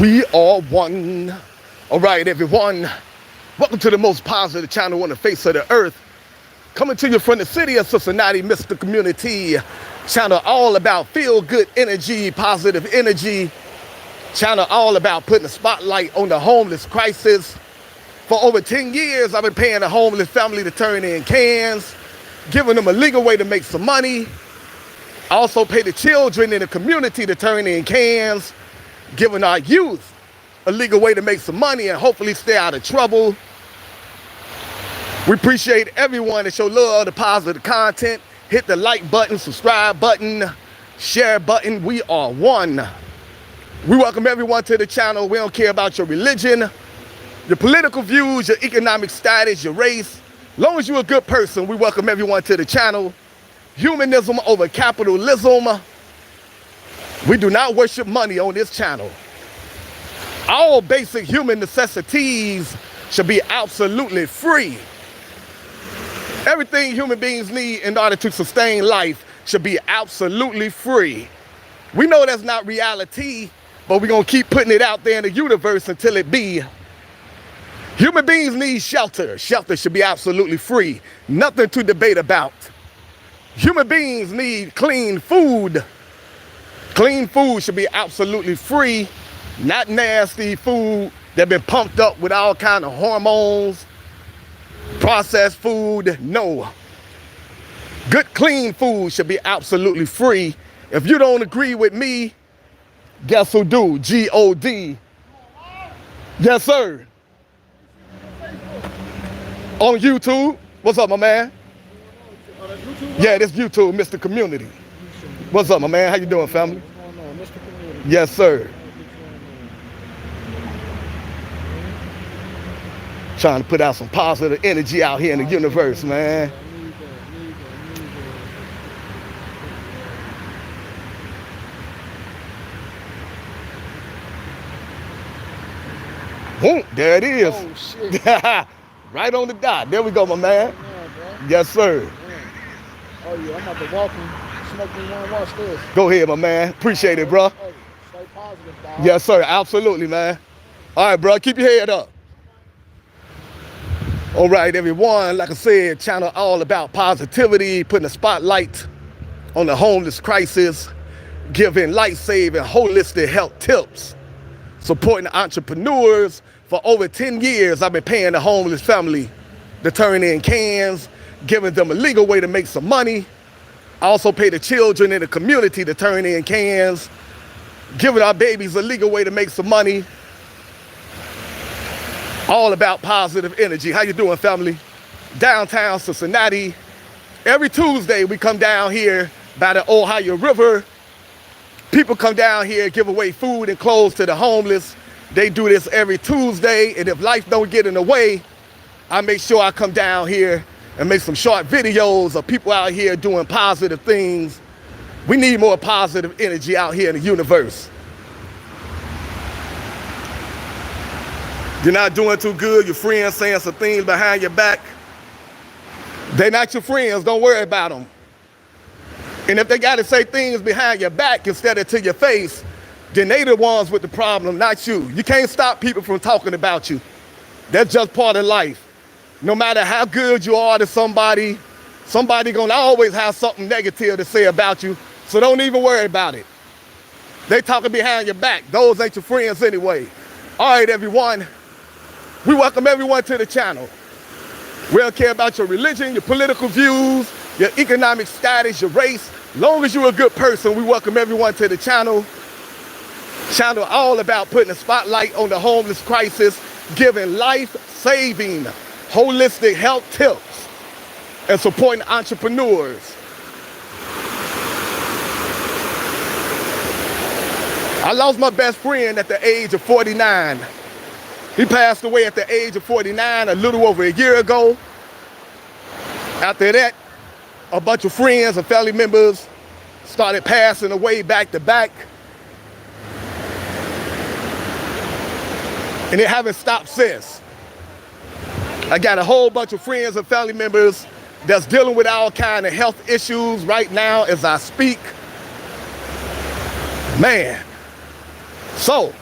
We are one. All right, everyone. Welcome to the most positive channel on the face of the earth. Coming to you from the city of Cincinnati, Mr. Community. Channel all about feel-good energy, positive energy. Channel all about putting a spotlight on the homeless crisis. For over 10 years, I've been paying the homeless family to turn in cans, giving them a legal way to make some money. I also pay the children in the community to turn in cans, giving our youth a legal way to make some money and hopefully stay out of trouble. We appreciate everyone that show love, the positive content. Hit the like button, subscribe button, share button. We are one. We welcome everyone to the channel. We don't care about your religion, your political views, your economic status, your race. As long as you're a good person, we welcome everyone to the channel. Humanism over capitalism. We do not worship money on this channel. All basic human necessities should be absolutely free. Everything human beings need in order to sustain life should be absolutely free. We know that's not reality, but we're gonna keep putting it out there in the universe until it be. Human beings need shelter. Shelter should be absolutely free. Nothing to debate about. Human beings need clean food. Clean food should be absolutely free, not nasty food that been pumped up with all kind of hormones, processed food. No. Good clean food should be absolutely free. If you don't agree with me, guess who do? G-O-D. Yes, sir. On YouTube. What's up, my man? Yeah, this YouTube, Mr. Community. What's up, my man? How you doing, family? What's going on, Mr. Community? Yes, sir. Trying to put out some positive energy out here in the universe, man. Boom, there it is. Oh, shit. Right on the dot. There we go, my man. Yeah, Yes, sir. bro. Oh, yeah, I'm about to walk and smoke me one. Watch this. Go ahead, my man. Appreciate it, bro. Hey, stay positive, dog. Yes, sir. Absolutely, man. All right, bro. Keep your head up. All right, everyone. Like I said, channel all about positivity, putting a spotlight on the homeless crisis, giving life-saving, holistic health tips, supporting entrepreneurs. For over 10 years, I've been paying the homeless family to turn in cans, giving them a legal way to make some money. I also pay the children in the community to turn in cans, giving our babies a legal way to make some money. All about positive energy. How you doing, family? Downtown Cincinnati. Every Tuesday, we come down here by the Ohio River. People come down here, give away food and clothes to the homeless. They do this every Tuesday, and if life don't get in the way, I make sure I come down here and make some short videos of people out here doing positive things. We need more positive energy out here in the universe. You're not doing too good, your friends saying some things behind your back. They're not your friends, don't worry about them. And if they gotta say things behind your back instead of to your face, then they the ones with the problem, not you. You can't stop people from talking about you. That's just part of life. No matter how good you are to somebody gonna always have something negative to say about you, so don't even worry about it. They talking behind your back. Those ain't your friends anyway. All right, everyone. We welcome everyone to the channel. We don't care about your religion, your political views, your economic status, your race. Long as you're a good person, we welcome everyone to the channel. Channel all about putting a spotlight on the homeless crisis, giving life-saving, holistic health tips, and supporting entrepreneurs. I lost my best friend at the age of 49. He passed away at the age of 49 a little over a year ago. After that, a bunch of friends and family members started passing away back to back. And it haven't stopped since. I got a whole bunch of friends and family members that's dealing with all kind of health issues right now as I speak. Man. So,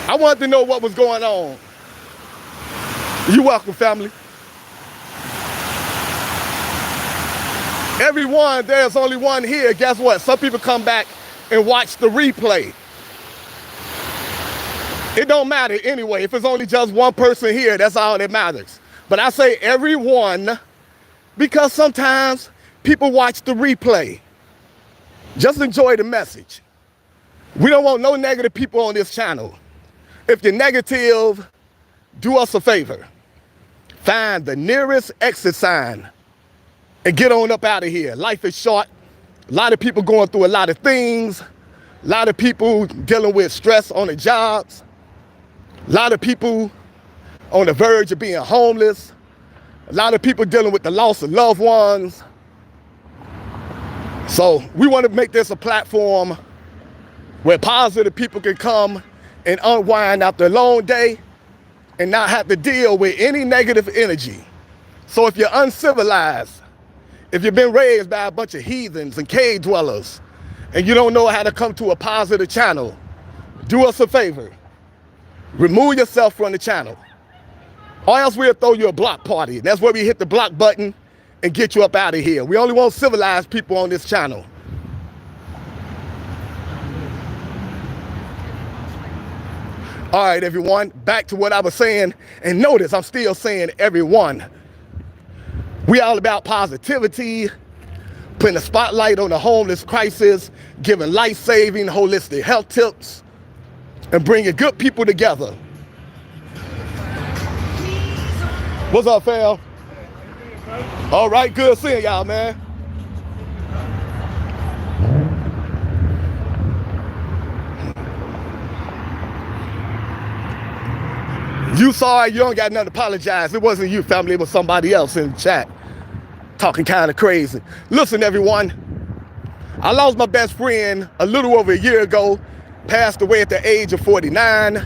I wanted to know what was going on. You're welcome, family. Everyone, there's only one here. Guess what? Some people come back and watch the replay. It don't matter anyway. If it's only just one person here, that's all that matters. But I say everyone because sometimes people watch the replay. Just enjoy the message. We don't want no negative people on this channel. If you're negative, do us a favor. Find the nearest exit sign and get on up out of here. Life is short. A lot of people going through a lot of things. A lot of people dealing with stress on their jobs. A lot of people on the verge of being homeless. A lot of people dealing with the loss of loved ones. So we want to make this a platform where positive people can come and unwind after a long day and not have to deal with any negative energy. So if you're uncivilized, if you've been raised by a bunch of heathens and cave dwellers, and you don't know how to come to a positive channel, do us a favor. Remove yourself from the channel. Or else we'll throw you a block party. That's where we hit the block button and get you up out of here. We only want civilized people on this channel. All right, everyone, back to what I was saying. And notice I'm still saying everyone. We all about positivity, putting a spotlight on the homeless crisis, giving life-saving, holistic health tips, and bringing good people together. What's up, fam? All right, good seeing y'all, man. You saw it, you don't got nothing to apologize. It wasn't you, family, it was somebody else in the chat talking kind of crazy. Listen, everyone, I lost my best friend a little over a year ago, passed away at the age of 49.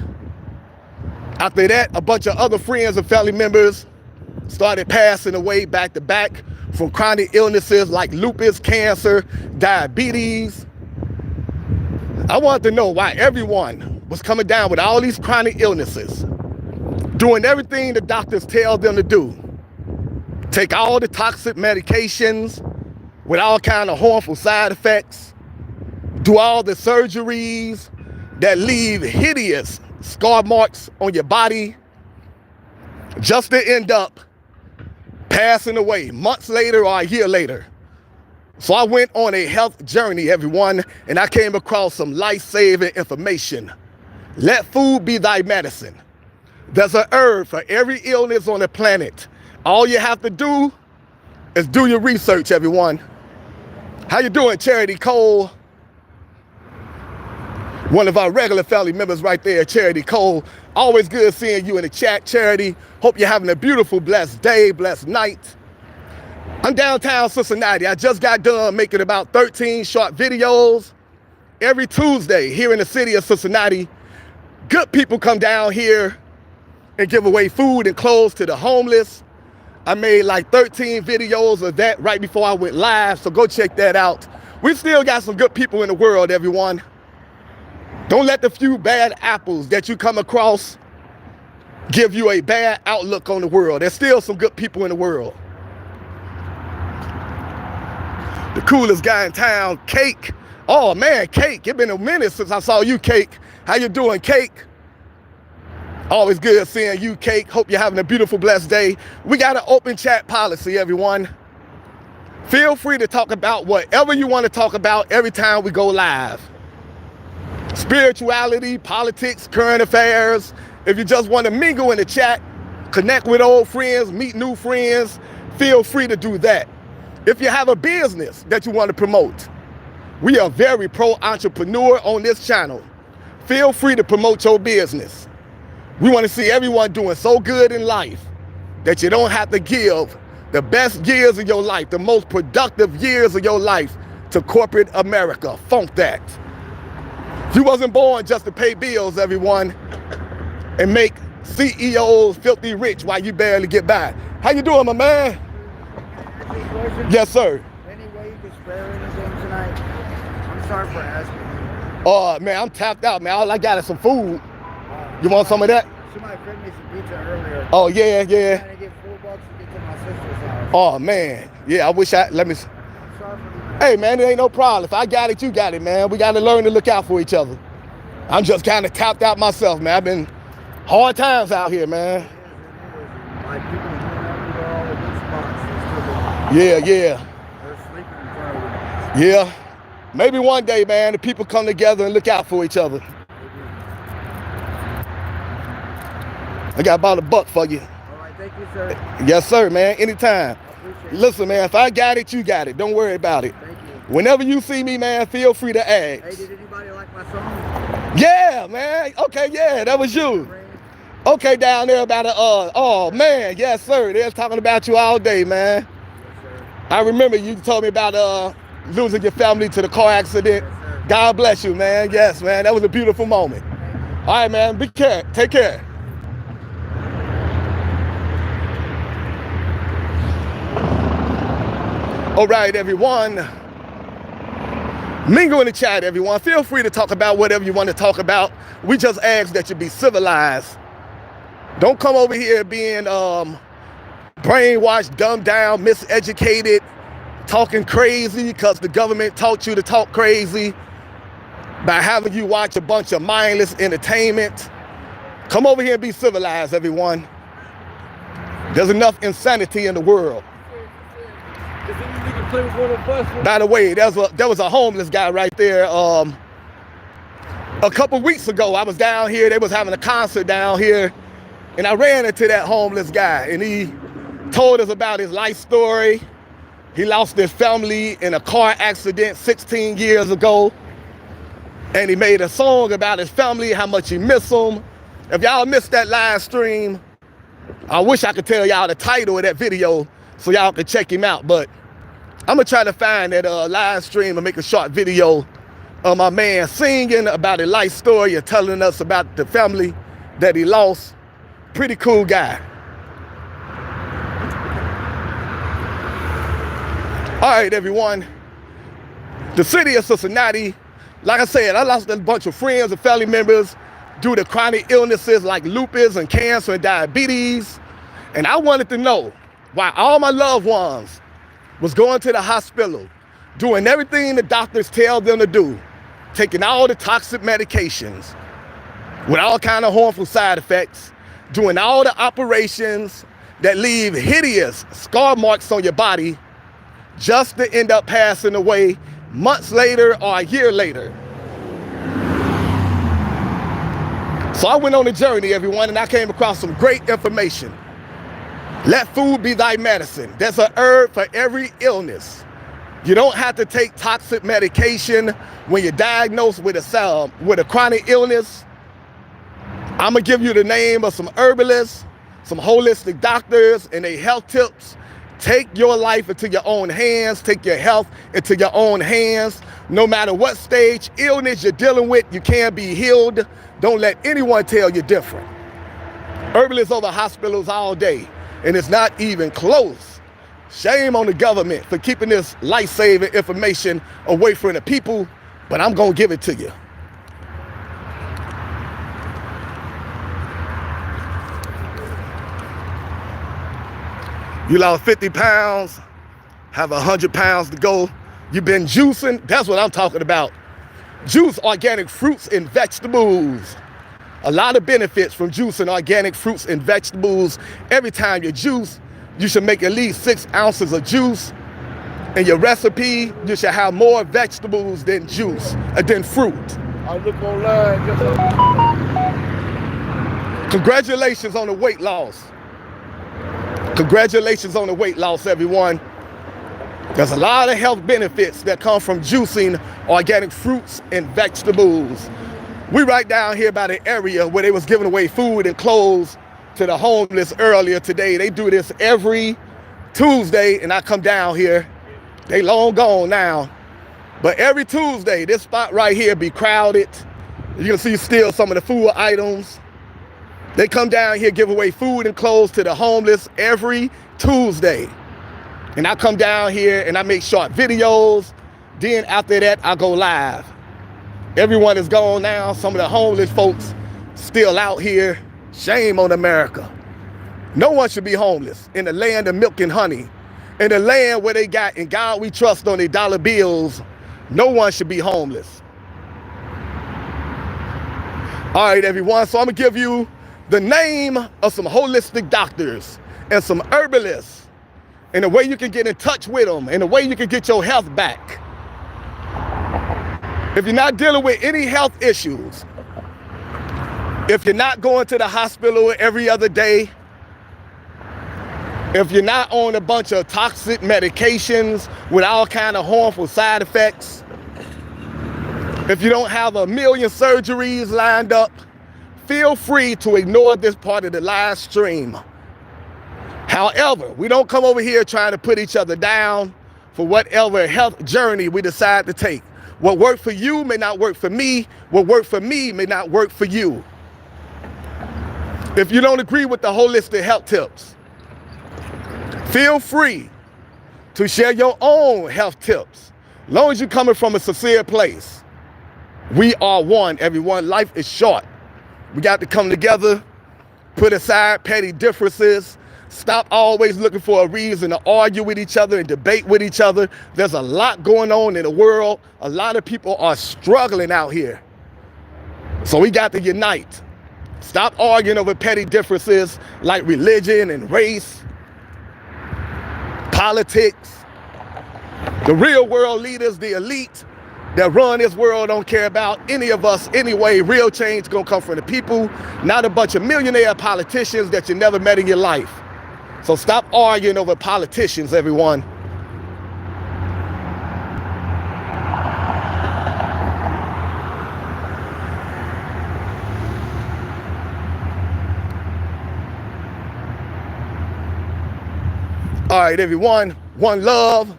After that, a bunch of other friends and family members started passing away back to back from chronic illnesses like lupus, cancer, diabetes. I wanted to know why everyone was coming down with all these chronic illnesses, doing everything the doctors tell them to do. Take all the toxic medications with all kind of harmful side effects, do all the surgeries that leave hideous scar marks on your body, just to end up passing away months later or a year later. So I went on a health journey, everyone, and I came across some life-saving information. Let food be thy medicine. There's an herb for every illness on the planet. All you have to do is do your research, everyone. How you doing, Charity Cole? One of our regular family members right there, Charity Cole. Always good seeing you in the chat, Charity. Hope you're having a beautiful, blessed day, blessed night. I'm downtown Cincinnati. I just got done making about 13 short videos every Tuesday here in the city of Cincinnati. Good people come down here and give away food and clothes to the homeless. I made like 13 videos of that right before I went live, so go check that out. We still got some good people in the world, everyone. Don't let the few bad apples that you come across give you a bad outlook on the world. There's still some good people in the world. The coolest guy in town, Cake. Oh man, Cake, it's been a minute since I saw you, Cake. How you doing, Cake? Always good seeing you, Cake. Hope you're having a beautiful, blessed day. We got an open chat policy, everyone. Feel free to talk about whatever you want to talk about every time we go live. Spirituality, politics, current affairs. If you just want to mingle in the chat, connect with old friends, meet new friends, feel free to do that. If you have a business that you want to promote, we are very pro-entrepreneur on this channel. Feel free to promote your business. We want to see everyone doing so good in life that you don't have to give the best years of your life, the most productive years of your life to corporate America. Funk that. You wasn't born just to pay bills, everyone, and make CEOs filthy rich while you barely get by. How you doing, my man? Yes, sir. Any way you can spare anything tonight? I'm sorry for asking. Oh, man, I'm tapped out, man. All I got is some food. You want some of that? Somebody fed me some pizza earlier. Oh, yeah, yeah. Trying to get $4 to get to my sister's house. Oh, man. Yeah, I wish let me... I'm sorry for the Hey, man, it ain't no problem. If I got it, you got it, man. We got to learn to look out for each other. I'm just kind of tapped out myself, man. I've been hard times out here, man. Like people doing everywhere, all the good spots. They're Yeah, sleeping in front of yeah. Maybe one day, man, the people come together and look out for each other. I got about $1 for you. All right, thank you, sir. Yes, sir, man. Anytime. I appreciate it. Listen, man, if I got it, you got it. Don't worry about it. Thank you. Whenever you see me, man, feel free to ask. Hey, did anybody like my song? Yeah, man. Okay, yeah, that was you. Rain? Okay, down there about oh, man. Yes, sir. They're talking about you all day, man. Yes, sir. I remember you told me about losing your family to the car accident. Yes, sir. God bless you, man. Yes, man. That was a beautiful moment. All right, man. Be care. Take care. All right, everyone. Mingle in the chat, everyone. Feel free to talk about whatever you want to talk about. We just ask that you be civilized. Don't come over here being brainwashed, dumbed down, miseducated, talking crazy because the government taught you to talk crazy by having you watch a bunch of mindless entertainment. Come over here and be civilized, everyone. There's enough insanity in the world. By the way, there was a homeless guy right there. A couple weeks ago, I was down here. They was having a concert down here, and I ran into that homeless guy, and he told us about his life story. He lost his family in a car accident 16 years ago, and he made a song about his family, how much he missed them. If y'all missed that live stream, I wish I could tell y'all the title of that video so y'all could check him out, but I'm gonna try to find that live stream and make a short video of my man singing about his life story and telling us about the family that he lost. Pretty cool guy. All right, everyone. The city of Cincinnati, like I said, I lost a bunch of friends and family members due to chronic illnesses like lupus and cancer and diabetes. And I wanted to know why all my loved ones was going to the hospital, doing everything the doctors tell them to do, taking all the toxic medications with all kind of harmful side effects, doing all the operations that leave hideous scar marks on your body just to end up passing away months later or a year later. So I went on a journey, everyone, and I came across some great information. Let food be thy medicine. There's an herb for every illness. You don't have to take toxic medication when you're diagnosed with a chronic illness. I'm gonna give you the name of some herbalists, some holistic doctors, and their health tips. Take your life into your own hands. Take your health into your own hands. No matter what stage illness you're dealing with, you can be healed. Don't let anyone tell you different. Herbalists over hospitals all day. And it's not even close. Shame on the government for keeping this life-saving information away from the people, but I'm gonna give it to you. You lost 50 pounds, have 100 pounds to go. You've been juicing, that's what I'm talking about. Juice organic fruits and vegetables. A lot of benefits from juicing organic fruits and vegetables. Every time you juice, you should make at least 6 ounces of juice. In your recipe, you should have more vegetables than juice, than fruit. I look online. Congratulations on the weight loss. Congratulations on the weight loss, everyone. There's a lot of health benefits that come from juicing organic fruits and vegetables. We right down here by the area where they was giving away food and clothes to the homeless earlier today. They do this every Tuesday, and I come down here. They long gone now. But every Tuesday, this spot right here be crowded. You can see still some of the food items. They come down here, give away food and clothes to the homeless every Tuesday. And I come down here and I make short videos. Then after that, I go live. Everyone is gone now. Some of the homeless folks still out here. Shame on America. No one should be homeless in the land of milk and honey. In the land where they got "In God We Trust" on their dollar bills, no one should be homeless. All right, everyone, so I'm gonna give you the name of some holistic doctors and some herbalists and the way you can get in touch with them and the way you can get your health back. If you're not dealing with any health issues, if you're not going to the hospital every other day, if you're not on a bunch of toxic medications with all kind of harmful side effects, if you don't have 1,000,000 surgeries lined up, feel free to ignore this part of the live stream. However, we don't come over here trying to put each other down for whatever health journey we decide to take. What worked for you may not work for me. What worked for me may not work for you. If you don't agree with the holistic health tips, feel free to share your own health tips, as long as you're coming from a sincere place. We are one, everyone. Life is short. We got to come together, put aside petty differences, stop always looking for a reason to argue with each other and debate with each other. There's a lot going on in the world. A lot of people are struggling out here. So we got to unite. Stop arguing over petty differences like religion and race, politics. The real world leaders, the elite that run this world, don't care about any of us anyway. Real change gonna come from the people, not a bunch of millionaire politicians that you never met in your life. So stop arguing over politicians, everyone. All right, everyone, one love.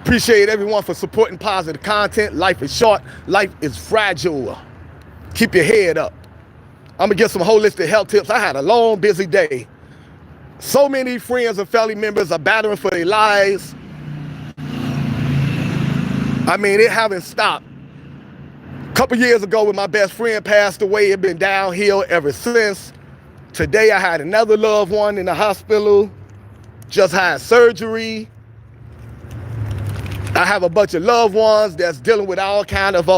Appreciate everyone for supporting positive content. Life is short, life is fragile. Keep your head up. I'm gonna get some holistic health tips. I had a long, busy day. So many friends and family members are battling for their lives. I mean, it haven't stopped. A couple years ago when my best friend passed away, it's been downhill ever since. Today I had another loved one in the hospital, just had surgery. I have a bunch of loved ones that's dealing with all kind of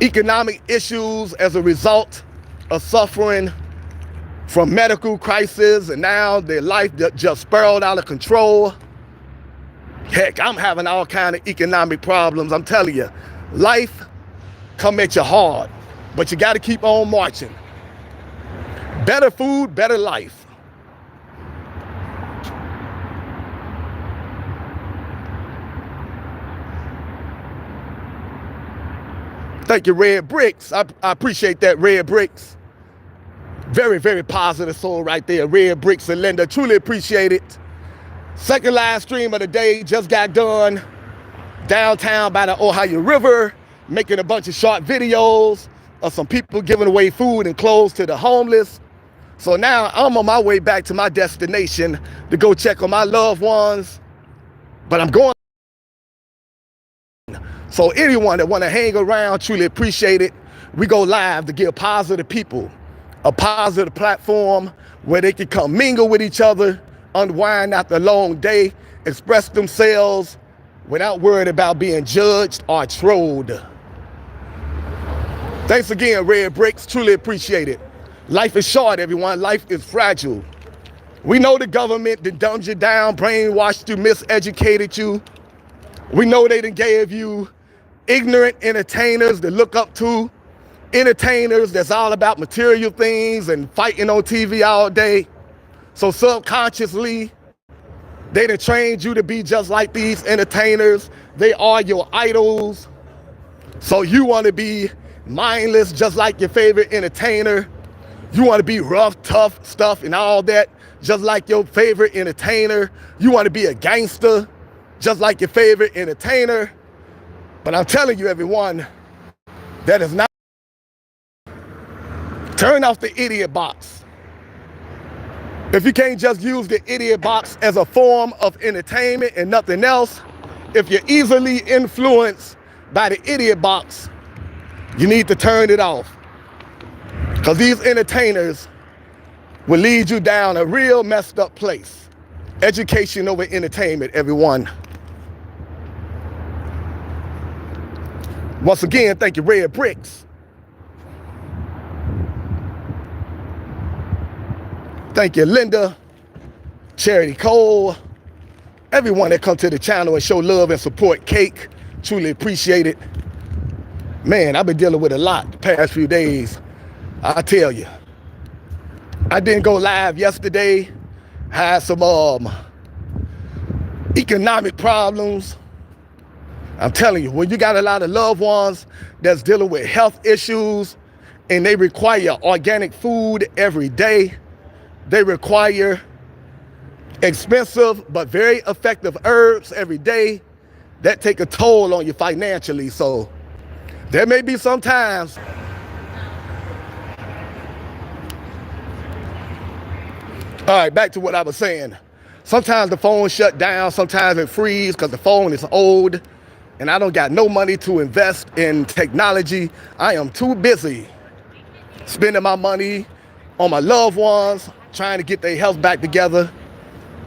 economic issues as a result of suffering from medical crisis, and now their life just spiraled out of control. Heck, I'm having all kind of economic problems. I'm telling you, life come at you hard, but you got to keep on marching. Better food, better life. Thank you, Red Bricks. I appreciate that, Red Bricks. Very, very positive soul right there. Red Bricks and Linda, truly appreciate it. Second live stream of the day just got done downtown by the Ohio River, making a bunch of short videos of some people giving away food and clothes to the homeless. So now I'm on my way back to my destination to go check on my loved ones, but I'm going. So anyone that want to hang around, truly appreciate it. We go live to give positive people a positive platform where they can come mingle with each other, unwind after a long day, express themselves without worrying about being judged or trolled. Thanks again, Red Bricks. Truly appreciate it. Life is short, everyone. Life is fragile. We know the government that dumbed you down, brainwashed you, miseducated you. We know they done gave you ignorant entertainers to look up to, entertainers that's all about material things and fighting on TV all day. So subconsciously, they done trained you to be just like these entertainers. They are your idols. So you want to be mindless just like your favorite entertainer. You want to be rough, tough stuff and all that just like your favorite entertainer. You want to be a gangster just like your favorite entertainer. But I'm telling you, everyone, that is not. Turn off the idiot box. If you can't just use the idiot box as a form of entertainment and nothing else, if you're easily influenced by the idiot box, you need to turn it off. Because these entertainers will lead you down a real messed up place. Education over entertainment, everyone. Once again, thank you, Red Bricks. Thank you, Linda, Charity Cole, everyone that come to the channel and show love and support. Cake, truly appreciate it. Man, I've been dealing with a lot the past few days. I tell you. I didn't go live yesterday. Had some economic problems. I'm telling you, when you got a lot of loved ones that's dealing with health issues and they require organic food every day, they require expensive but very effective herbs every day, that take a toll on you financially. So there may be some times all right, back to what I was saying. Sometimes the phone shut down, sometimes it freezes because the phone is old and I don't got no money to invest in technology. I am too busy spending my money on my loved ones, trying to get their health back together.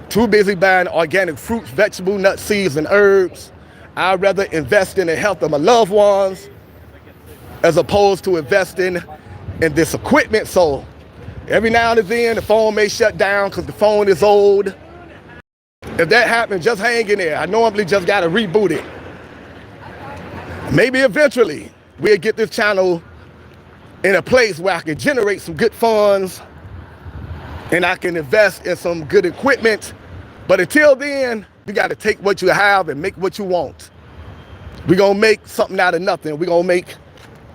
Too busy buying organic fruits, vegetable, nuts, seeds, and herbs. I'd rather invest in the health of my loved ones as opposed to investing in this equipment. So every now and then the phone may shut down because the phone is old. If that happens, just hang in there. I normally just gotta reboot it. Maybe eventually we'll get this channel in a place where I can generate some good funds and I can invest in some good equipment. But until then, you gotta take what you have and make what you want. We're gonna make something out of nothing. We're gonna make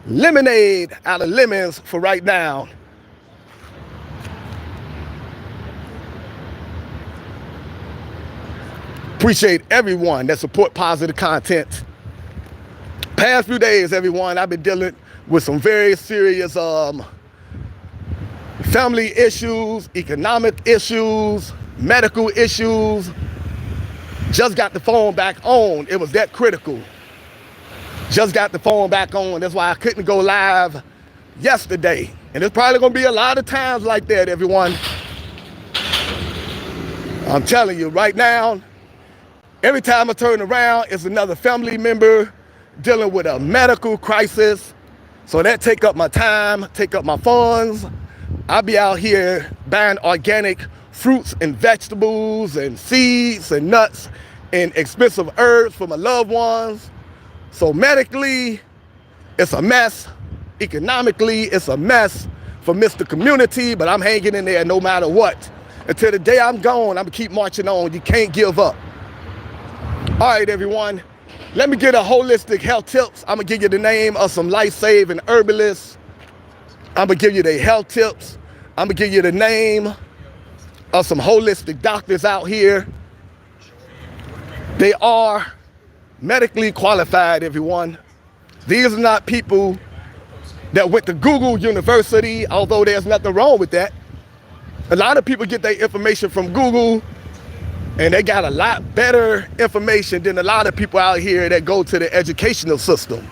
lemonade out of lemons for right now. Appreciate everyone that support positive content. Past few days, everyone, I've been dealing with some very serious family issues, economic issues, medical issues. Just got the phone back on. It was that critical. Just got the phone back on. That's why I couldn't go live yesterday. And there's probably gonna be a lot of times like that, everyone. I'm telling you right now, every time I turn around, it's another family member dealing with a medical crisis. So that take up my time, take up my funds. I'll be out here buying organic fruits and vegetables and seeds and nuts and expensive herbs for my loved ones. So medically, it's a mess. Economically, it's a mess for Mr. Community, but I'm hanging in there no matter what. Until the day I'm gone, I'm gonna keep marching on. You can't give up. All right, everyone, let me get a holistic health tips. I'm gonna give you the name of some life-saving herbalists. I'm gonna give you the health tips. I'm gonna give you the name of some holistic doctors out here. They are medically qualified, everyone. These are not people that went to Google University, although there's nothing wrong with that. A lot of people get their information from Google, and they got a lot better information than a lot of people out here that go to the educational system.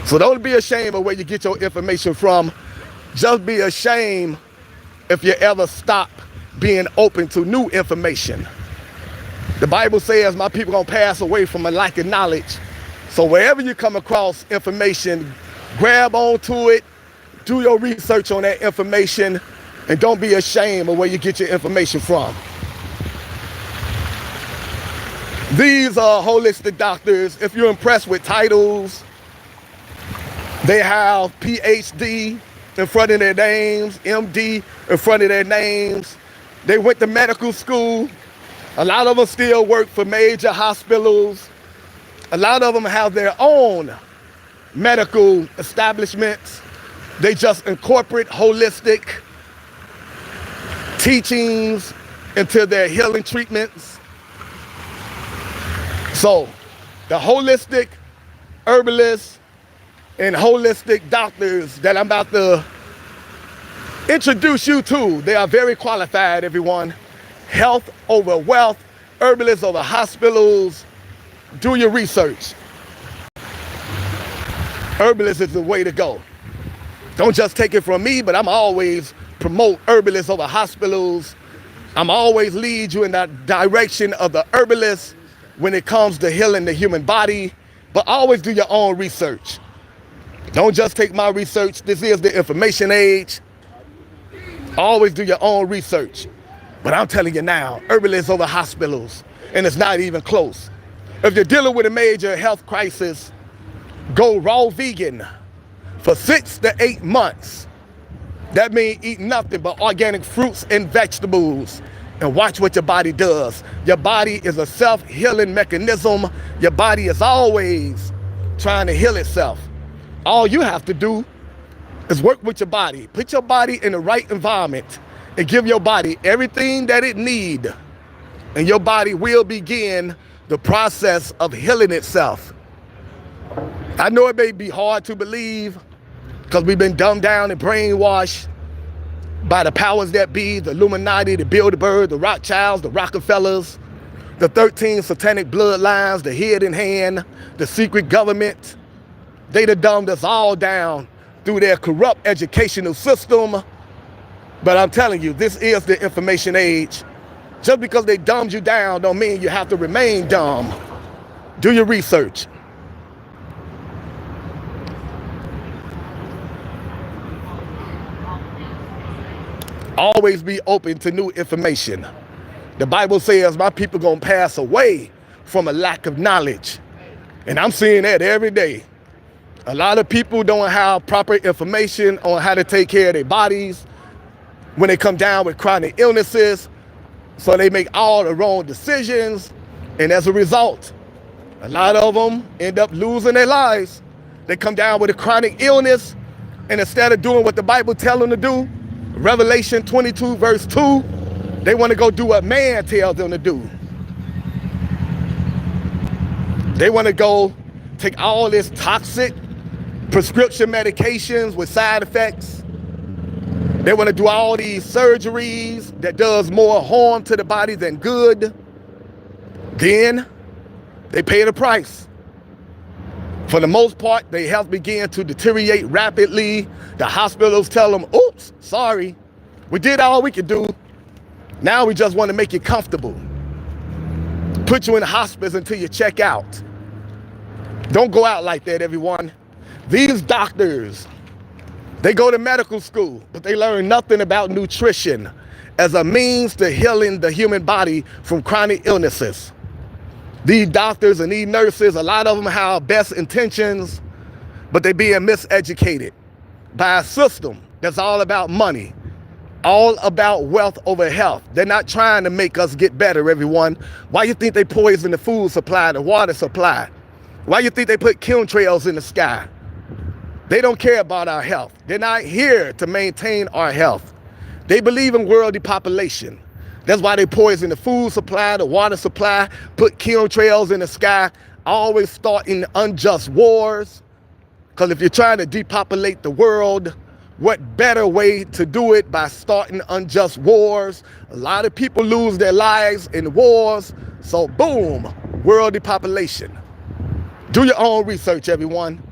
So don't be ashamed of where you get your information from. Just be ashamed if you ever stop being open to new information. The Bible says my people gonna pass away from a lack of knowledge. So wherever you come across information, grab onto it, do your research on that information, and don't be ashamed of where you get your information from. These are holistic doctors. If you're impressed with titles, they have PhD in front of their names, MD in front of their names. They went to medical school. A lot of them still work for major hospitals. A lot of them have their own medical establishments. They just incorporate holistic teachings into their healing treatments. So the holistic herbalists and holistic doctors that I'm about to introduce you to, they are very qualified, everyone. Health over wealth, herbalists over hospitals. Do your research. Herbalists is the way to go. Don't just take it from me, but I'm always promote herbalists over hospitals. I'm always lead you in that direction of the herbalist when it comes to healing the human body, but always do your own research. Don't just take my research. This is the information age. Always do your own research. But I'm telling you now, herbalists over hospitals, and it's not even close. If you're dealing with a major health crisis, go raw vegan for 6 to 8 months. That means eat nothing but organic fruits and vegetables and watch what your body does. Your body is a self-healing mechanism. Your body is always trying to heal itself. All you have to do is work with your body. Put your body in the right environment and give your body everything that it needs. And your body will begin the process of healing itself. I know it may be hard to believe because we've been dumbed down and brainwashed by the powers that be, the Illuminati, the Bilderberg, the Rothschilds, the Rockefellers, the 13 satanic bloodlines, the head in hand, the secret government. They done dumbed us all down through their corrupt educational system. But I'm telling you, this is the information age. Just because they dumbed you down don't mean you have to remain dumb. Do your research. Always be open to new information. The Bible says my people gonna pass away from a lack of knowledge. And I'm seeing that every day. A lot of people don't have proper information on how to take care of their bodies when they come down with chronic illnesses. So they make all the wrong decisions. And as a result, a lot of them end up losing their lives. They come down with a chronic illness, and instead of doing what the Bible tells them to do, Revelation 22 verse 2, they want to go do what man tells them to do. They want to go take all this toxic prescription medications with side effects. They want to do all these surgeries that does more harm to the body than good. Then they pay the price. For the most part, their health began to deteriorate rapidly. The hospitals tell them, oops, sorry, we did all we could do. Now we just want to make you comfortable. Put you in the hospice until you check out. Don't go out like that, everyone. These doctors, they go to medical school, but they learn nothing about nutrition as a means to healing the human body from chronic illnesses. These doctors and these nurses, a lot of them have best intentions, but they're being miseducated by a system that's all about money, all about wealth over health. They're not trying to make us get better, everyone. Why you think they poison the food supply, the water supply? Why you think they put chemtrails in the sky? They don't care about our health. They're not here to maintain our health. They believe in world depopulation. That's why they poison the food supply, the water supply, put chemtrails in the sky, always starting unjust wars. Because if you're trying to depopulate the world, what better way to do it by starting unjust wars? A lot of people lose their lives in wars, so boom, world depopulation. Do your own research, everyone.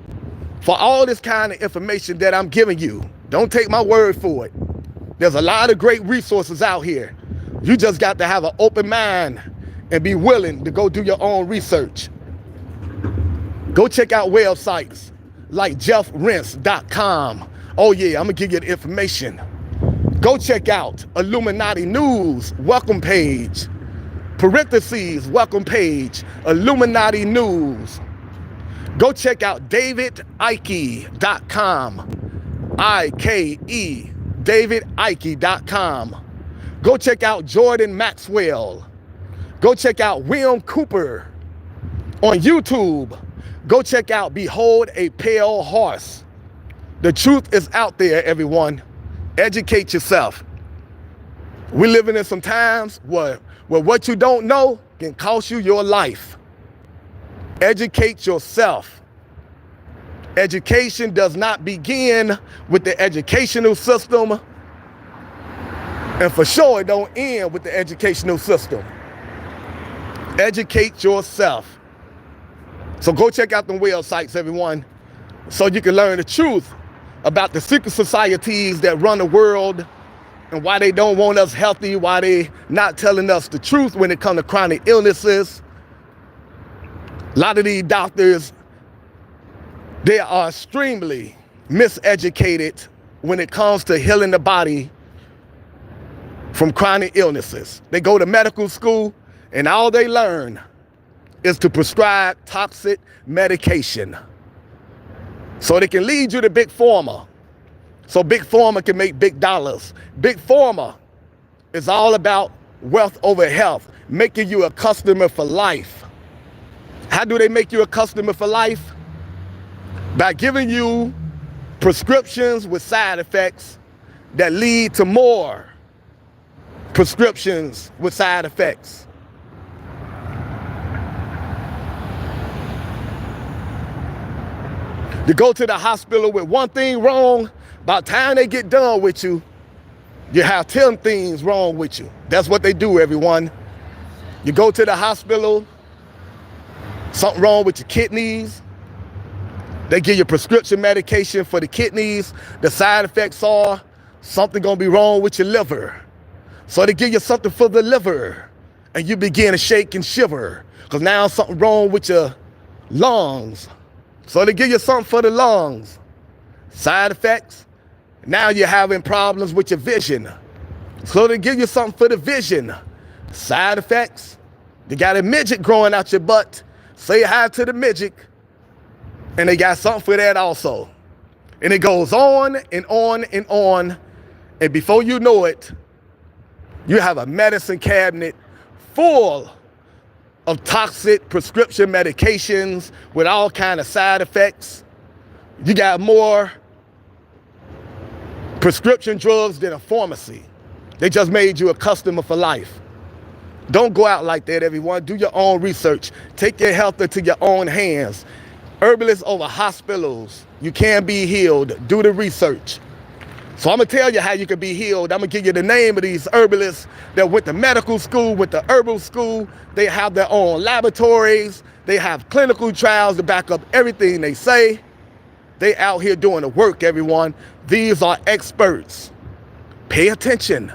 For all this kind of information that I'm giving you, don't take my word for it. There's a lot of great resources out here. You just got to have an open mind and be willing to go do your own research. Go check out websites like jeffrenz.com. Oh yeah, I'm gonna give you the information. Go check out Illuminati News welcome page. Parentheses welcome page, Illuminati News. Go check out davidike.com. I-K-E, davidike.com. Go check out Jordan Maxwell. Go check out William Cooper on YouTube. Go check out Behold a Pale Horse. The truth is out there, everyone. Educate yourself. We're living in some times where what you don't know can cost you your life. Educate yourself. Education does not begin with the educational system. And for sure, it don't end with the educational system. Educate yourself. So go check out the websites, everyone, so you can learn the truth about the secret societies that run the world and why they don't want us healthy, why they not telling us the truth when it comes to chronic illnesses. A lot of these doctors, they are extremely miseducated when it comes to healing the body from chronic illnesses. They go to medical school and all they learn is to prescribe toxic medication so they can lead you to big pharma, so big pharma can make big dollars. Big pharma is all about wealth over health, making you a customer for life. How do they make you a customer for life? By giving you prescriptions with side effects that lead to more prescriptions with side effects. You go to the hospital with one thing wrong, by the time they get done with you, you have 10 things wrong with you. That's what they do, everyone. You go to the hospital, something wrong with your kidneys. They give you prescription medication for the kidneys. The side effects are something gonna be wrong with your liver. So they give you something for the liver and you begin to shake and shiver because now something wrong with your lungs. So they give you something for the lungs. Side effects, now you're having problems with your vision. So they give you something for the vision. Side effects, you got a midget growing out your butt. Say hi to the midget. And they got something for that also. And it goes on and on and on. And before you know it, you have a medicine cabinet full of toxic prescription medications with all kind of side effects. You got more prescription drugs than a pharmacy. They just made you a customer for life. Don't go out like that, everyone. Do your own research. Take your health into your own hands. Herbalists over hospitals. You can be healed. Do the research. So I'm going to tell you how you can be healed. I'm going to give you the name of these herbalists that went to medical school, went to herbal school. They have their own laboratories. They have clinical trials to back up everything they say. They out here doing the work, everyone. These are experts. Pay attention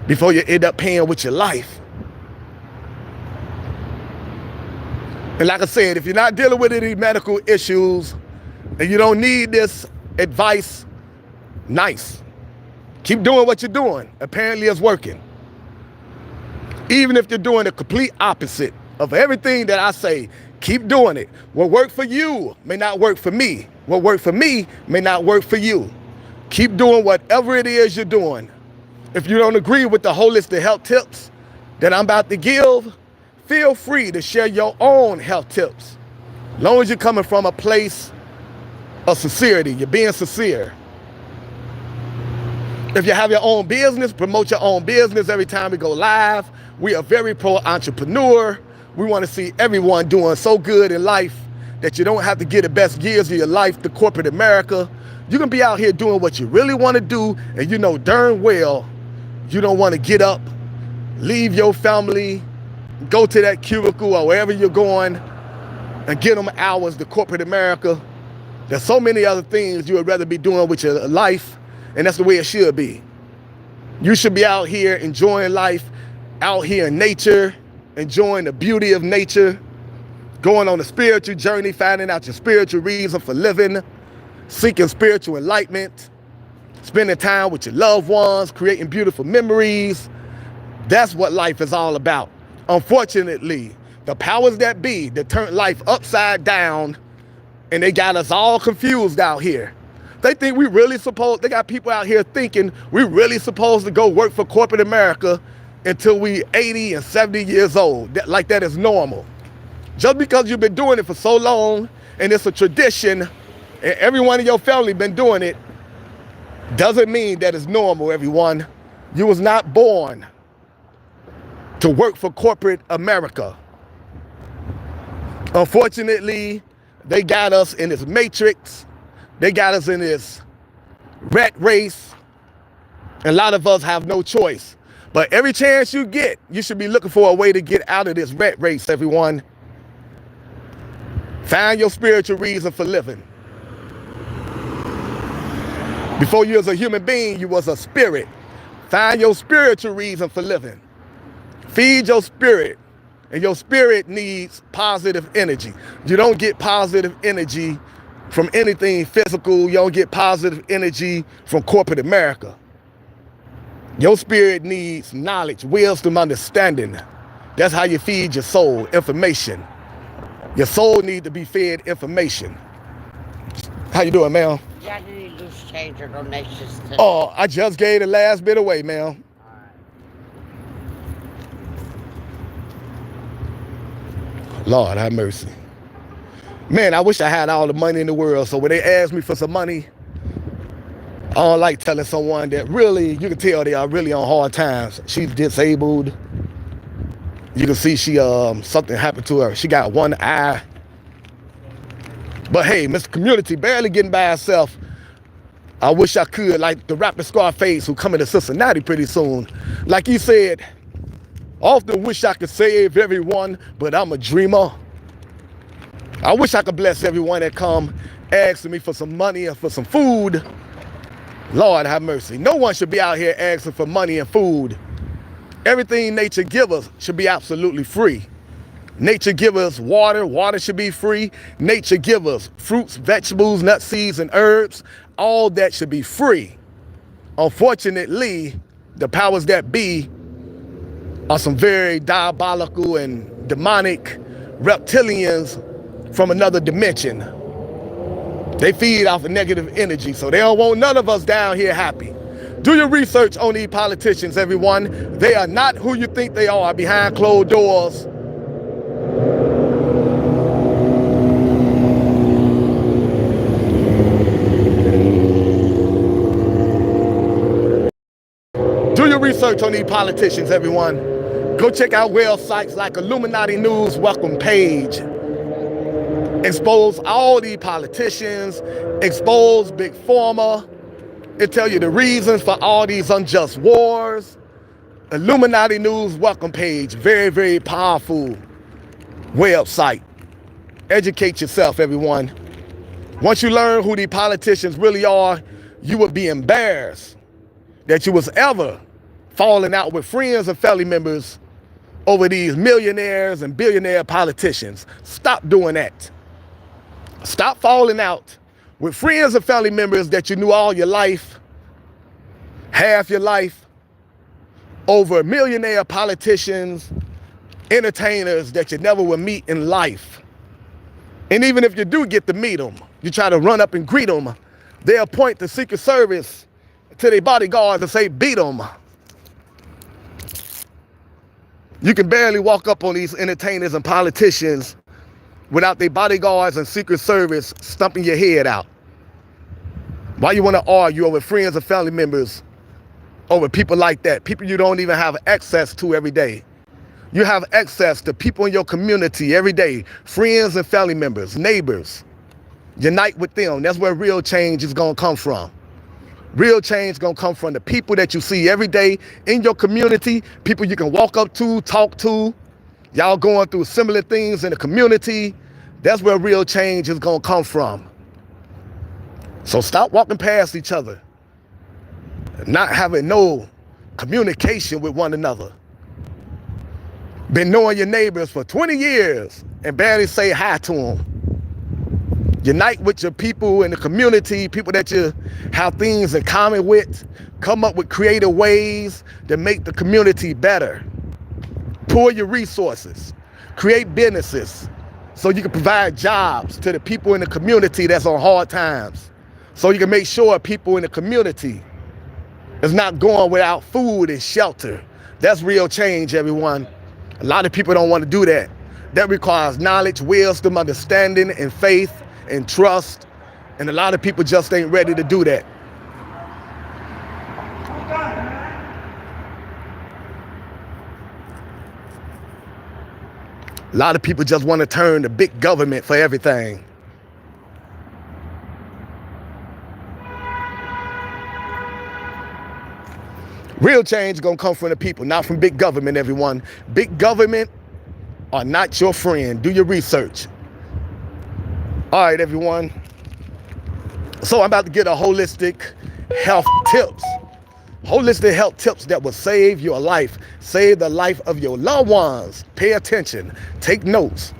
before you end up paying with your life. And like I said, if you're not dealing with any medical issues and you don't need this advice, nice. Keep doing what you're doing. Apparently it's working. Even if you're doing the complete opposite of everything that I say, keep doing it. What worked for you may not work for me. What worked for me may not work for you. Keep doing whatever it is you're doing. If you don't agree with the holistic health tips that I'm about to give, feel free to share your own health tips. As long as you're coming from a place of sincerity, you're being sincere. If you have your own business, promote your own business every time we go live. We are very pro-entrepreneur. We want to see everyone doing so good in life that you don't have to get the best years of your life to corporate America. You can be out here doing what you really want to do, and you know darn well you don't want to get up, leave your family, go to that cubicle or wherever you're going and get them hours to corporate America. There's so many other things you would rather be doing with your life, and that's the way it should be. You should be out here enjoying life, out here in nature, enjoying the beauty of nature, going on a spiritual journey, finding out your spiritual reason for living, seeking spiritual enlightenment, spending time with your loved ones, creating beautiful memories. That's what life is all about. Unfortunately, the powers that be that turned life upside down, and they got us all confused out here. They think they got people out here thinking we really supposed to go work for corporate America until we 80 and 70 years old. That is normal. Just because you've been doing it for so long and it's a tradition and everyone in your family been doing it, doesn't mean that it's normal, everyone. You was not born to work for corporate America. Unfortunately, they got us in this matrix. They got us in this rat race. And a lot of us have no choice. But every chance you get, you should be looking for a way to get out of this rat race, everyone. Find your spiritual reason for living. Before you was a human being, you was a spirit. Find your spiritual reason for living. Feed your spirit. And your spirit needs positive energy. You don't get positive energy from anything physical. You don't get positive energy from corporate America. Your spirit needs knowledge, wisdom, understanding. That's how you feed your soul, information. Your soul needs to be fed information. How you doing, ma'am? Yeah, I need loose change or donations too. Oh, I just gave the last bit away, ma'am. Lord have mercy. Man, I wish I had all the money in the world. So when they ask me for some money, I don't like telling someone that really, you can tell they are really on hard times. She's disabled. You can see she something happened to her. She got one eye. But hey, Mr. Community barely getting by herself. I wish I could, like the rapper Scarface, who coming to Cincinnati pretty soon. Like he said, often wish I could save everyone, but I'm a dreamer. I wish I could bless everyone that come asking me for some money and for some food. Lord have mercy. No one should be out here asking for money and food. Everything nature gives us should be absolutely free. Nature gives us water. Water should be free. Nature gives us fruits, vegetables, nuts, seeds, and herbs. All that should be free. Unfortunately, the powers that be are some very diabolical and demonic reptilians from another dimension. They feed off of negative energy, so they don't want none of us down here happy. Do your research on these politicians, everyone. They are not who you think they are behind closed doors. Do your research on these politicians, everyone. Go check out websites like Illuminati News Welcome Page. Expose all these politicians, expose Big Pharma. It tell you the reasons for all these unjust wars. Illuminati News Welcome Page, very, very powerful website. Educate yourself, everyone. Once you learn who these politicians really are, you would be embarrassed that you was ever falling out with friends and family members over these millionaires and billionaire politicians. Stop doing that. Stop falling out with friends and family members that you knew all your life, half your life, over millionaire politicians, entertainers that you never will meet in life. And even if you do get to meet them, you try to run up and greet them, they appoint the Secret Service to their bodyguards and say, beat them. You can barely walk up on these entertainers and politicians without their bodyguards and Secret Service stumping your head out. Why you want to argue over friends and family members, over people like that, people you don't even have access to every day? You have access to people in your community every day, friends and family members, neighbors. Unite with them. That's where real change is going to come from. Real change is going to come from the people that you see every day in your community, people you can walk up to, talk to. Y'all going through similar things in the community. That's where real change is going to come from. So stop walking past each other, not having no communication with one another. Been knowing your neighbors for 20 years and barely say hi to them. Unite with your people in the community, people that you have things in common with. Come up with creative ways to make the community better. Pool your resources. Create businesses so you can provide jobs to the people in the community that's on hard times. So you can make sure people in the community is not going without food and shelter. That's real change, everyone. A lot of people don't want to do that. That requires knowledge, wisdom, understanding, and faith, and trust. And a lot of people just ain't ready to do that. A lot of people just want to turn to big government for everything. Real change is going to come from the people, not from big government, everyone. Big government are not your friend. Do your research. All right, everyone. So I'm about to get a holistic health tips. Holistic health tips that will save your life, save the life of your loved ones. Pay attention, take notes.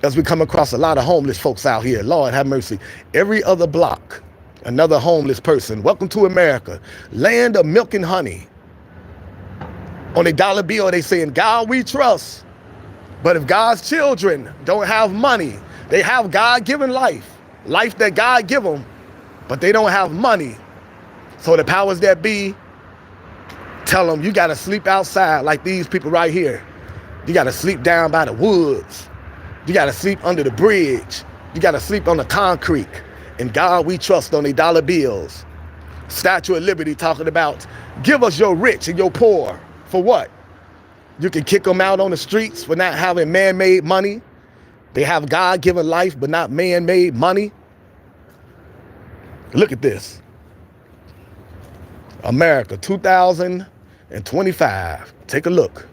As we come across a lot of homeless folks out here, Lord have mercy. Every other block, another homeless person. Welcome to America, land of milk and honey. On a dollar bill, they say, "In God we trust." But if God's children don't have money, they have God-given life, life that God give them, but they don't have money. So the powers that be tell them, you got to sleep outside like these people right here. You got to sleep down by the woods. You got to sleep under the bridge. You got to sleep on the concrete. In God we trust on the dollar bills. Statue of Liberty talking about, give us your rich and your poor. For what? You can kick them out on the streets for not having man-made money. They have God-given life, but not man-made money. Look at this. America 2025. Take a look.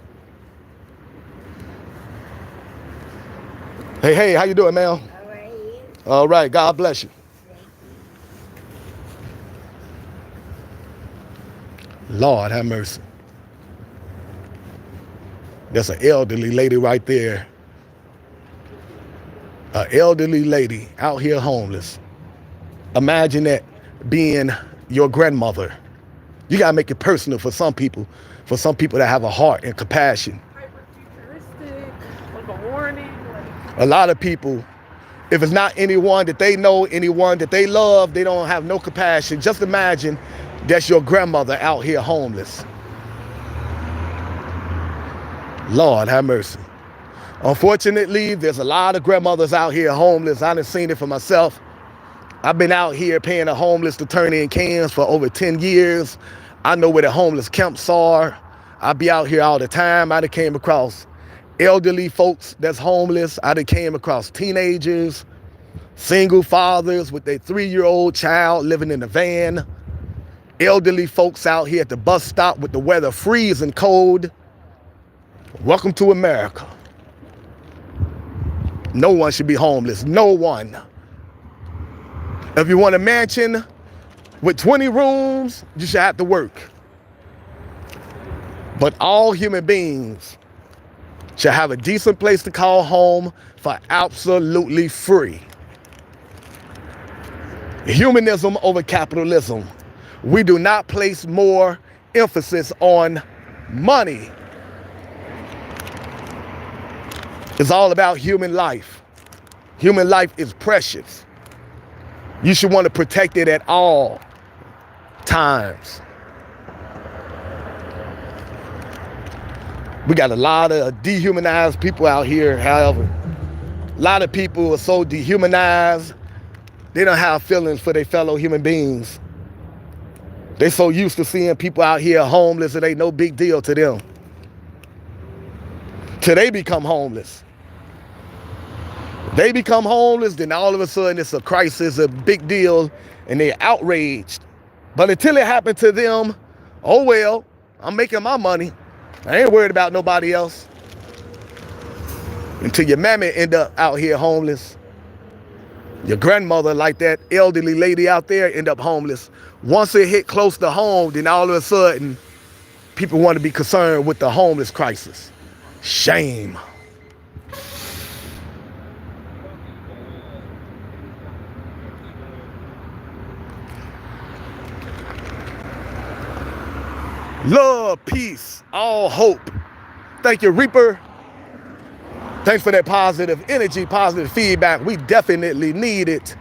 Hey, how you doing, man? How are you? All right, God bless you. Lord have mercy. There's an elderly lady right there. An elderly lady out here homeless. Imagine that being your grandmother. You gotta make it personal for some people that have a heart and compassion. Hyper-futuristic, like a warning. A lot of people, if it's not anyone that they know, anyone that they love, they don't have no compassion. Just imagine that's your grandmother out here homeless. Lord have mercy. Unfortunately, there's a lot of grandmothers out here homeless. I done seen it for myself. I've been out here paying the homeless to turn in cans for over 10 years. I know where the homeless camps are. I be out here all the time. I done came across elderly folks that's homeless. I done came across teenagers, single fathers with their 3-year-old child living in a van. Elderly folks out here at the bus stop with the weather freezing cold. Welcome to America. No one should be homeless. No one. If you want a mansion with 20 rooms, you should have to work. But all human beings should have a decent place to call home for absolutely free. Humanism over capitalism. We do not place more emphasis on money. It's all about human life. Human life is precious. You should want to protect it at all times. We got a lot of dehumanized people out here, however. A lot of people are so dehumanized, they don't have feelings for their fellow human beings. They're so used to seeing people out here homeless, it ain't no big deal to them. Till they become homeless. They become homeless, then all of a sudden it's a crisis, a big deal, and they're outraged. But until it happened to them, oh well, I'm making my money. I ain't worried about nobody else. Until your mammy end up out here homeless. Your grandmother, like that elderly lady out there, end up homeless. Once it hit close to home, then all of a sudden, people want to be concerned with the homeless crisis. Shame. Love, peace, all hope. Thank you, Reaper. Thanks for that positive energy, positive feedback. We definitely need it.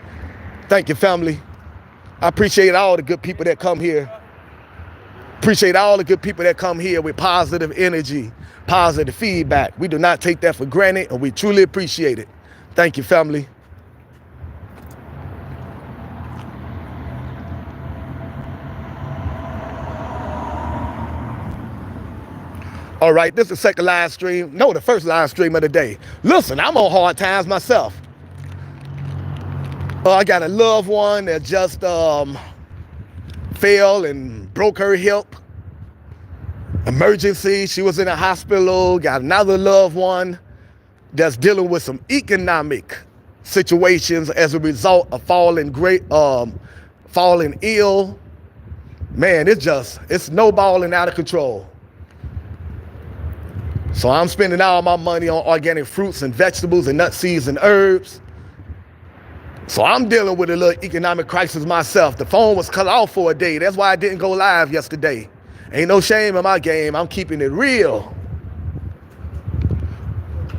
Thank you, family. I appreciate all the good people that come here. Appreciate all the good people that come here with positive energy, positive feedback. We do not take that for granted, and we truly appreciate it. Thank you, family. All right, this is the second live stream. No, the first live stream of the day. Listen, I'm on hard times myself. I got a loved one that just fell and broke her hip. Emergency, she was in a hospital. Got another loved one that's dealing with some economic situations as a result of falling ill. Man, it's snowballing out of control. So I'm spending all my money on organic fruits and vegetables and nut seeds and herbs. So I'm dealing with a little economic crisis myself. The phone was cut off for a day. That's why I didn't go live yesterday. Ain't no shame in my game. I'm keeping it real.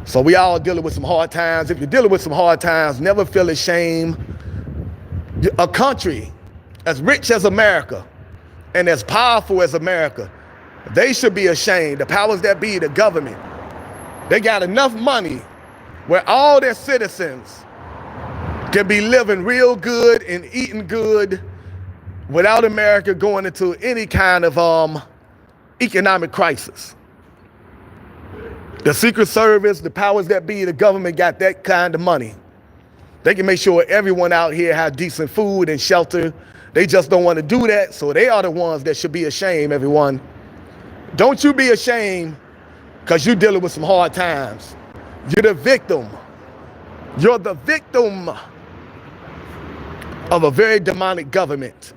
So we all dealing with some hard times. If you're dealing with some hard times, never feel ashamed. A country as rich as America and as powerful as America, they should be ashamed. The powers that be, the government, they got enough money where all their citizens can be living real good and eating good without America going into any kind of economic crisis. The Secret Service, the powers that be, the government got that kind of money. They can make sure everyone out here has decent food and shelter. They just don't want to do that, so they are the ones that should be ashamed, everyone. Don't you be ashamed because you're dealing with some hard times. You're the victim. You're the victim of a very demonic government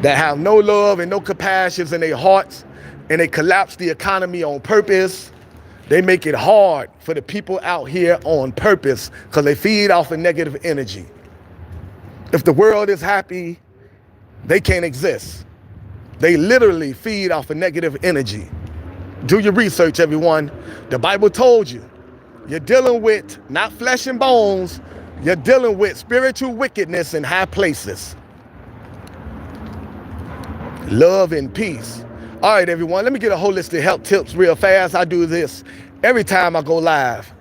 that have no love and no compassion in their hearts, and they collapse the economy on purpose. They make it hard for the people out here on purpose because they feed off of negative energy. If the world is happy, they can't exist. They literally feed off of negative energy. Do your research, everyone. The Bible told you, you're dealing with not flesh and bones, you're dealing with spiritual wickedness in high places. Love and peace. All right, everyone, let me get a holistic health tips real fast. I do this every time I go live.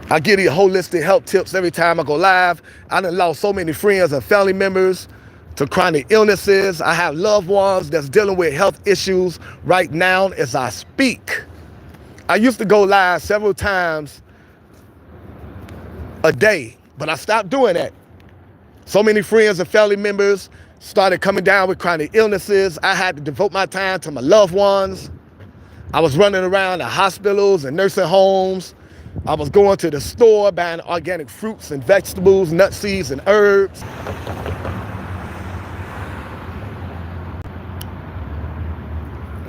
I give you holistic health tips every time I go live. I done lost so many friends and family members to chronic illnesses. I have loved ones that's dealing with health issues right now as I speak. I used to go live several times a day, but I stopped doing that. So many friends and family members started coming down with chronic illnesses. I had to devote my time to my loved ones. I was running around the hospitals and nursing homes. I was going to the store buying organic fruits and vegetables, nut seeds and herbs.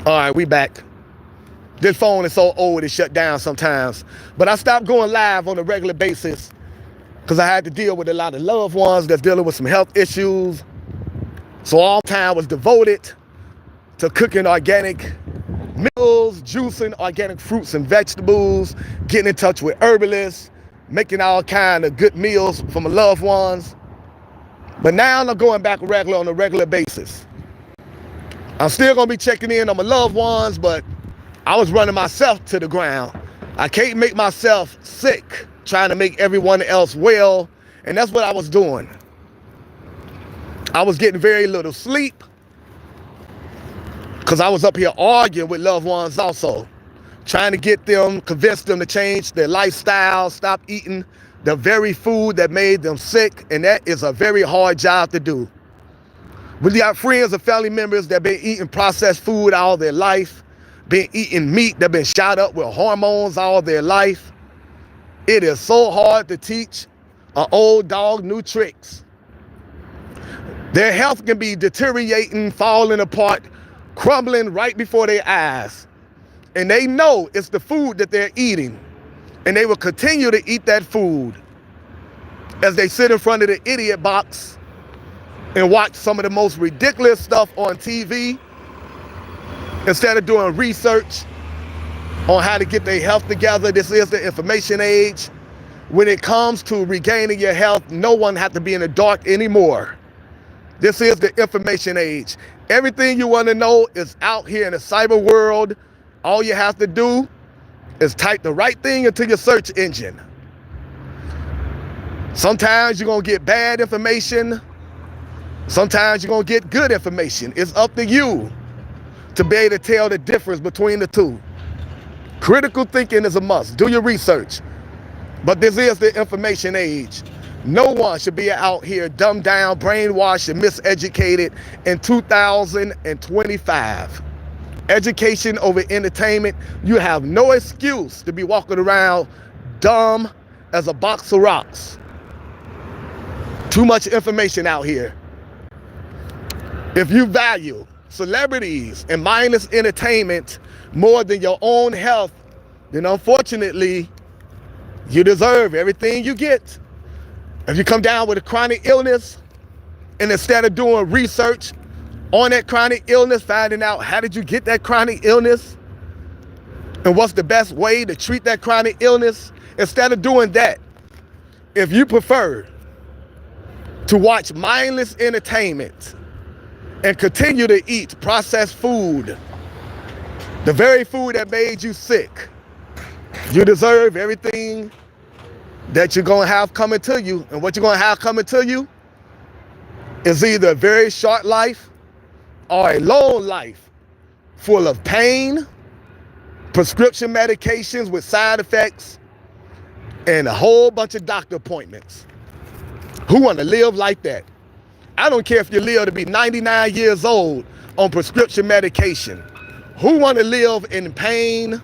All right, we back. This phone is so old it shut down sometimes. But I stopped going live on a regular basis because I had to deal with a lot of loved ones that's dealing with some health issues. So all time was devoted to cooking organic meals, juicing organic fruits and vegetables, getting in touch with herbalists, making all kind of good meals for my loved ones. But now I'm going back regular on a regular basis. I'm still gonna be checking in on my loved ones, but I was running myself to the ground. I can't make myself sick trying to make everyone else well, and that's what I was doing. I was getting very little sleep because I was up here arguing with loved ones also, trying to get them, convince them to change their lifestyle, stop eating the very food that made them sick, and that is a very hard job to do. We got friends and family members that been eating processed food all their life, been eating meat that been shot up with hormones all their life. It is so hard to teach an old dog new tricks. Their health can be deteriorating, falling apart, crumbling right before their eyes. And they know it's the food that they're eating. And they will continue to eat that food as they sit in front of the idiot box and watch some of the most ridiculous stuff on TV instead of doing research on how to get their health together. This is the information age. When it comes to regaining your health, no one has to be in the dark anymore. This is the information age. Everything you want to know is out here in the cyber world. All you have to do is type the right thing into your search engine. Sometimes you're going to get bad information. Sometimes you're going to get good information. It's up to you to be able to tell the difference between the two. Critical thinking is a must. Do your research. But this is the information age. No one should be out here dumbed down, brainwashed, and miseducated in 2025. Education over entertainment. You have no excuse to be walking around dumb as a box of rocks. Too much information out here. If you value celebrities and mindless entertainment more than your own health, then unfortunately, you deserve everything you get. If you come down with a chronic illness, and instead of doing research on that chronic illness, finding out how did you get that chronic illness, and what's the best way to treat that chronic illness, instead of doing that, if you prefer to watch mindless entertainment and continue to eat processed food, the very food that made you sick, you deserve everything that you're gonna have coming to you. And what you're gonna have coming to you is either a very short life or a long life full of pain, prescription medications with side effects, and a whole bunch of doctor appointments. Who want to live like that? I don't care if you live to be 99 years old on prescription medication. Who want to live in pain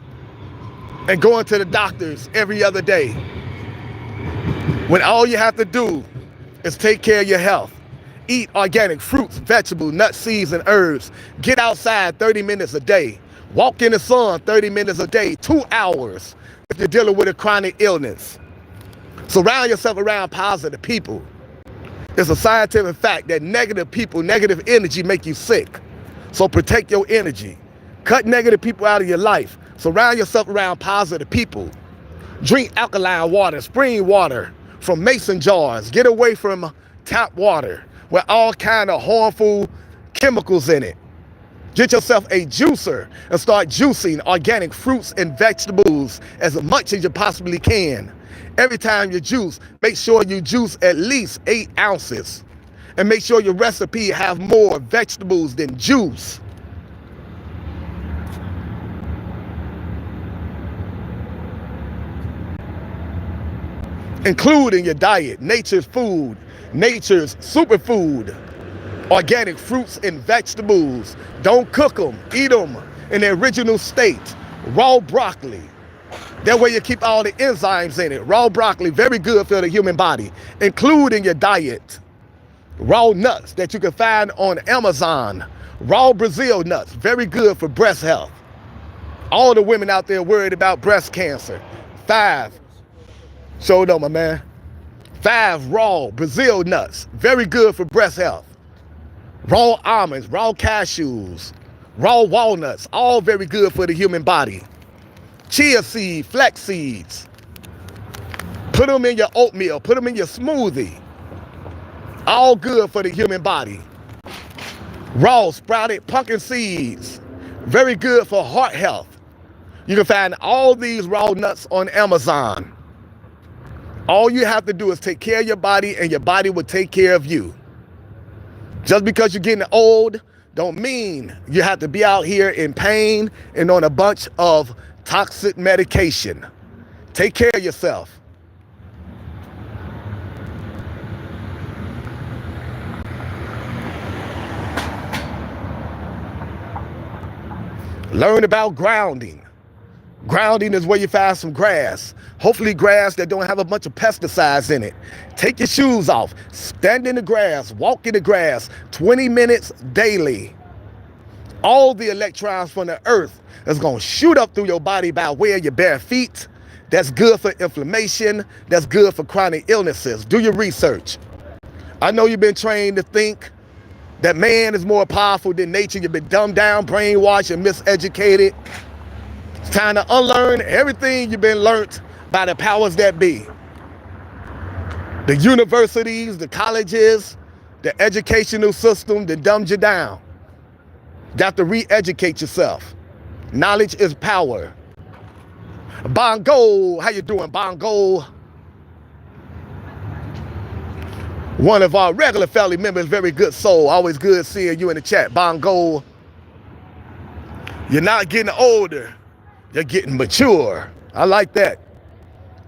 and going to the doctors every other day when all you have to do is take care of your health? Eat organic fruits, vegetables, nuts, seeds, and herbs. Get outside 30 minutes a day. Walk in the sun 30 minutes a day, 2 hours if you're dealing with a chronic illness. Surround yourself around positive people. It's a scientific fact that negative people, negative energy make you sick. So protect your energy. Cut negative people out of your life. Surround yourself around positive people. Drink alkaline water, spring water from mason jars. Get away from tap water with all kind of harmful chemicals in it. Get yourself a juicer and start juicing organic fruits and vegetables as much as you possibly can. Every time you juice, make sure you juice at least 8 ounces. And make sure your recipe have more vegetables than juice. Include in your diet nature's food, nature's superfood, organic fruits and vegetables. Don't cook them, eat them in their original state. Raw broccoli. That way you keep all the enzymes in it. Raw broccoli, very good for the human body. Include in your diet raw nuts that you can find on Amazon. Raw Brazil nuts, very good for breast health. All the women out there worried about breast cancer. 5, show them, my man. 5 raw Brazil nuts, very good for breast health. Raw almonds, raw cashews, raw walnuts, all very good for the human body. Chia seed, flax seeds. Put them in your oatmeal, put them in your smoothie. All good for the human body. Raw sprouted pumpkin seeds, very good for heart health. You can find all these raw nuts on Amazon. All you have to do is take care of your body and your body will take care of you. Just because you're getting old don't mean you have to be out here in pain and on a bunch of toxic medication. Take care of yourself. Learn about grounding. Grounding is where you find some grass. Hopefully grass that don't have a bunch of pesticides in it. Take your shoes off. Stand in the grass. Walk in the grass. 20 minutes daily. All the electrons from the earth is going to shoot up through your body by way of your bare feet. That's good for inflammation. That's good for chronic illnesses. Do your research. I know you've been trained to think that man is more powerful than nature. You've been dumbed down, brainwashed, and miseducated. It's time to unlearn everything you've been learned by the powers that be. The universities, the colleges, the educational system that dumbed you down. You have to re-educate yourself. Knowledge is power. Bongo, how you doing, Bongo? One of our regular family members, very good soul. Always good seeing you in the chat, Bongo. You're not getting older. You're getting mature. I like that.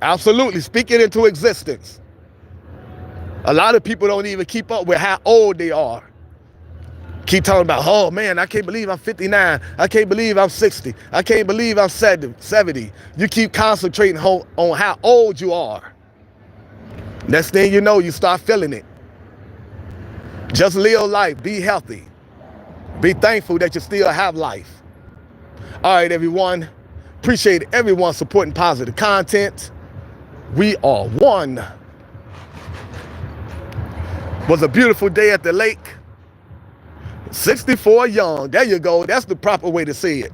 Absolutely. Speak it into existence. A lot of people don't even keep up with how old they are. Keep talking about, oh man, I can't believe I'm 59. I can't believe I'm 60. I can't believe I'm 70. You keep concentrating on how old you are. Next thing you know, you start feeling it. Just live life. Be healthy. Be thankful that you still have life. All right, everyone. Appreciate everyone supporting positive content. We are one. Was a beautiful day at the lake. 64 young. There you go. That's the proper way to say it.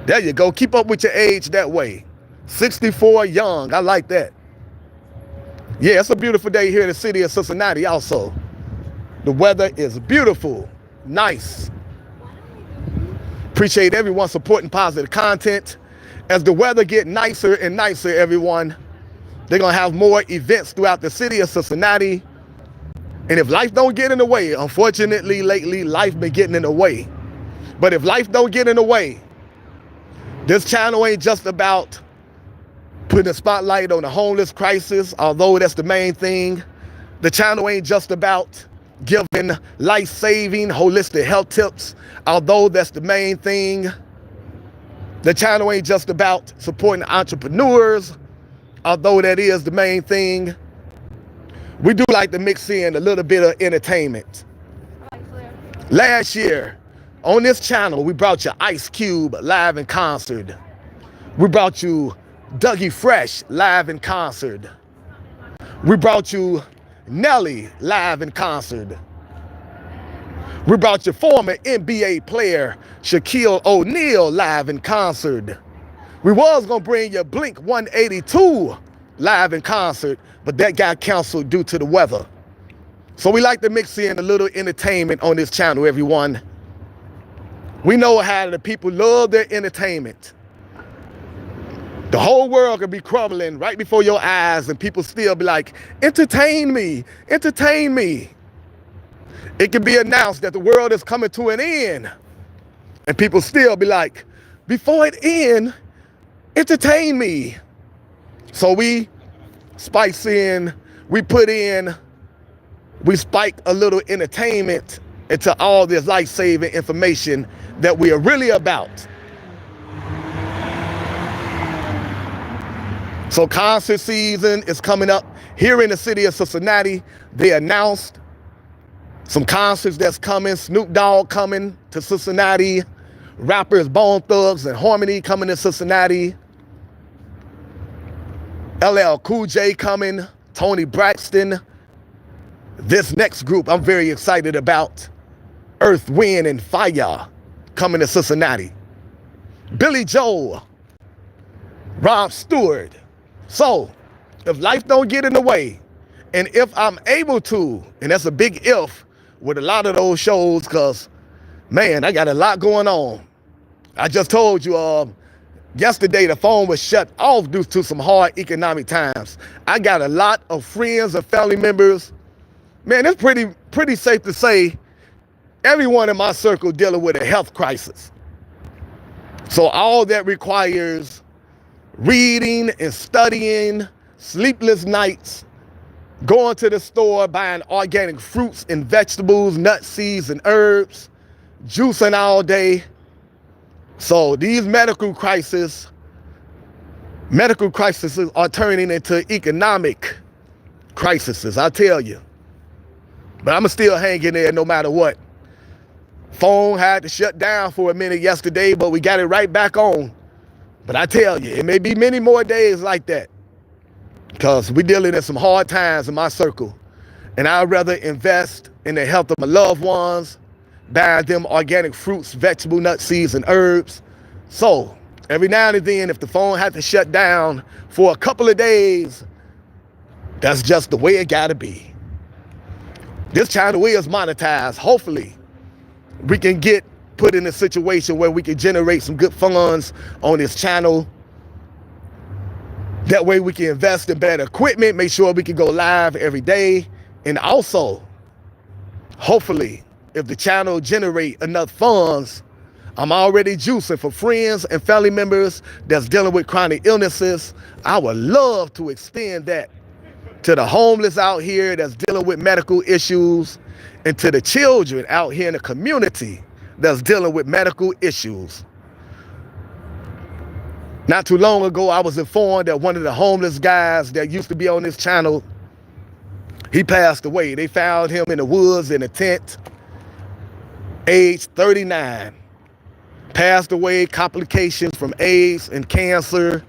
There you go. Keep up with your age that way. 64 young. I like that. Yeah, it's a beautiful day here in the city of Cincinnati also. The weather is beautiful. Nice. Appreciate everyone supporting positive content. As the weather get nicer and nicer, everyone, they're going to have more events throughout the city of Cincinnati. And if life don't get in the way, unfortunately, lately, life been getting in the way. But if life don't get in the way, this channel ain't just about putting a spotlight on the homeless crisis, although that's the main thing. The channel ain't just about giving life-saving, holistic health tips, although that's the main thing. The channel ain't just about supporting entrepreneurs, although that is the main thing. We do like to mix in a little bit of entertainment. Last year, on this channel, we brought you Ice Cube live in concert. We brought you Dougie Fresh live in concert. We brought you Nelly live in concert. We brought you former NBA player Shaquille O'Neal live in concert. We was gonna bring you Blink 182 live in concert, but that got canceled due to the weather. So we like to mix in a little entertainment on this channel, everyone. We know how the people love their entertainment. The whole world could be crumbling right before your eyes and people still be like, entertain me, entertain me. It can be announced that the world is coming to an end and people still be like, before it ends, entertain me. So we spice in, we spike a little entertainment into all this life-saving information that we are really about. So concert season is coming up here in the city of Cincinnati. They announced some concerts that's coming. Snoop Dogg coming to Cincinnati. Rappers Bone Thugs and Harmony coming to Cincinnati. LL Cool J coming. Tony Braxton. This next group I'm very excited about. Earth, Wind, and Fire coming to Cincinnati. Billy Joel. Rob Stewart. So, if life don't get in the way, and if I'm able to, and that's a big if with a lot of those shows, because, man, I got a lot going on. I just told you, yesterday the phone was shut off due to some hard economic times. I got a lot of friends and family members. Man, it's pretty safe to say everyone in my circle dealing with a health crisis. So all that requires reading and studying, sleepless nights, going to the store, buying organic fruits and vegetables, nuts, seeds, and herbs, juicing all day. So these medical crises are turning into economic crises, I tell you. But I'm still hanging there no matter what. Phone had to shut down for a minute yesterday, but we got it right back on. But I tell you, it may be many more days like that because we're dealing in some hard times in my circle. And I'd rather invest in the health of my loved ones, buy them organic fruits, vegetable, nuts, seeds, and herbs. So every now and then, if the phone had to shut down for a couple of days, that's just the way it gotta be. This channel is monetized. Hopefully, we can get put in a situation where we can generate some good funds on this channel. That way we can invest in better equipment, make sure we can go live every day. And also, hopefully, if the channel generate enough funds, I'm already juicing for friends and family members that's dealing with chronic illnesses. I would love to extend that to the homeless out here that's dealing with medical issues and to the children out here in the community that's dealing with medical issues. Not too long ago, I was informed that one of the homeless guys that used to be on this channel, He passed away. They found him in the woods in a tent, age 39. Passed away, complications from AIDS and cancer.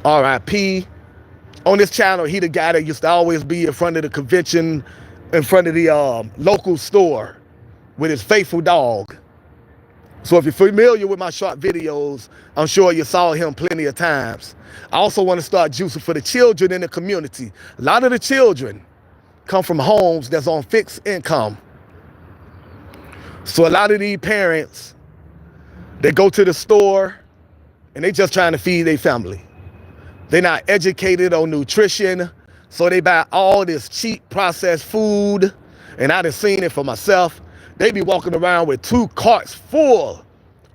R.I.P. On this channel, he the guy that used to always be in front of the convention, in front of the local store with his faithful dog. So if you're familiar with my short videos, I'm sure you saw him plenty of times. I also want to start juicing for the children in the community. A lot of the children come from homes that's on fixed income. So a lot of these parents, they go to the store and they just trying to feed their family. They're not educated on nutrition, so they buy all this cheap processed food. And I done seen it for myself. They be walking around with 2 carts full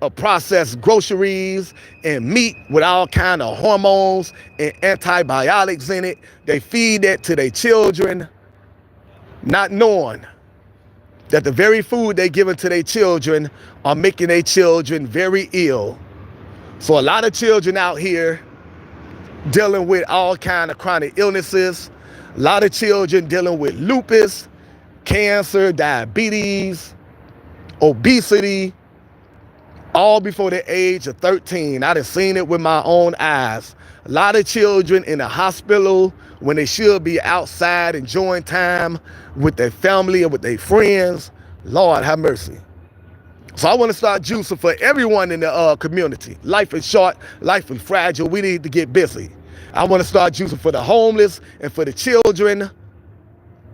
of processed groceries and meat with all kind of hormones and antibiotics in it. They feed that to their children, not knowing that the very food they giving to their children are making their children very ill. So a lot of children out here dealing with all kind of chronic illnesses. A lot of children dealing with lupus, cancer, diabetes, obesity, all before the age of 13. I done seen it with my own eyes. A lot of children in the hospital when they should be outside enjoying time with their family and with their friends. Lord have mercy. So I want to start juicing for everyone in the community. Life is short, life is fragile. We need to get busy. I want to start juicing for the homeless and for the children.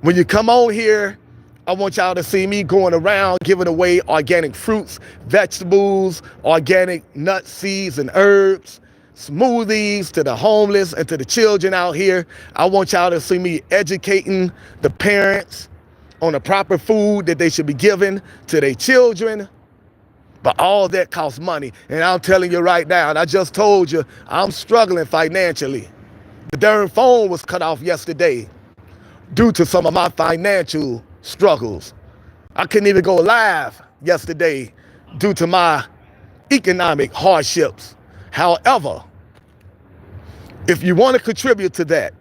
When you come on here, I want y'all to see me going around giving away organic fruits, vegetables, organic nuts, seeds, and herbs, smoothies to the homeless and to the children out here. I want y'all to see me educating the parents on the proper food that they should be giving to their children. But all that costs money. And I'm telling you right now, and I just told you, I'm struggling financially. The darn phone was cut off yesterday due to some of my financial struggles. I couldn't even go live yesterday due to my economic hardships. However, if you want to contribute to that,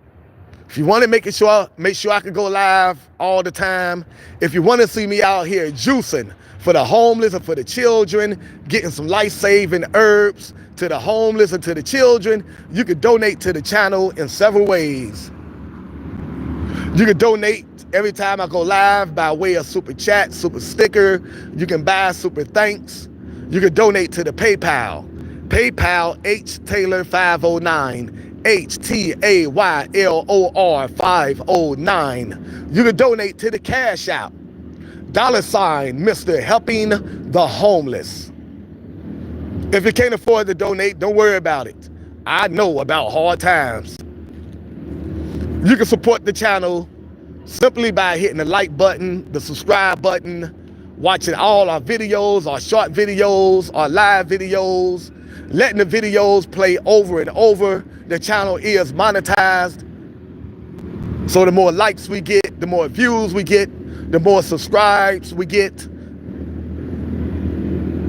if you want to make sure I can go live all the time, if you want to see me out here juicing for the homeless and for the children, getting some life-saving herbs to the homeless and to the children, you can donate to the channel in several ways. You can donate every time I go live by way of super chat, super sticker. You can buy super thanks. You can donate to the PayPal. PayPal HTaylor509. HTAYLOR 509. You can donate to the Cash App. $, Mr. Helping the Homeless. If you can't afford to donate, don't worry about it. I know about hard times. You can support the channel simply by hitting the like button, the subscribe button, watching all our videos, our short videos, our live videos, letting the videos play over and over. The channel is monetized. So the more likes we get, the more views we get, the more subscribes we get,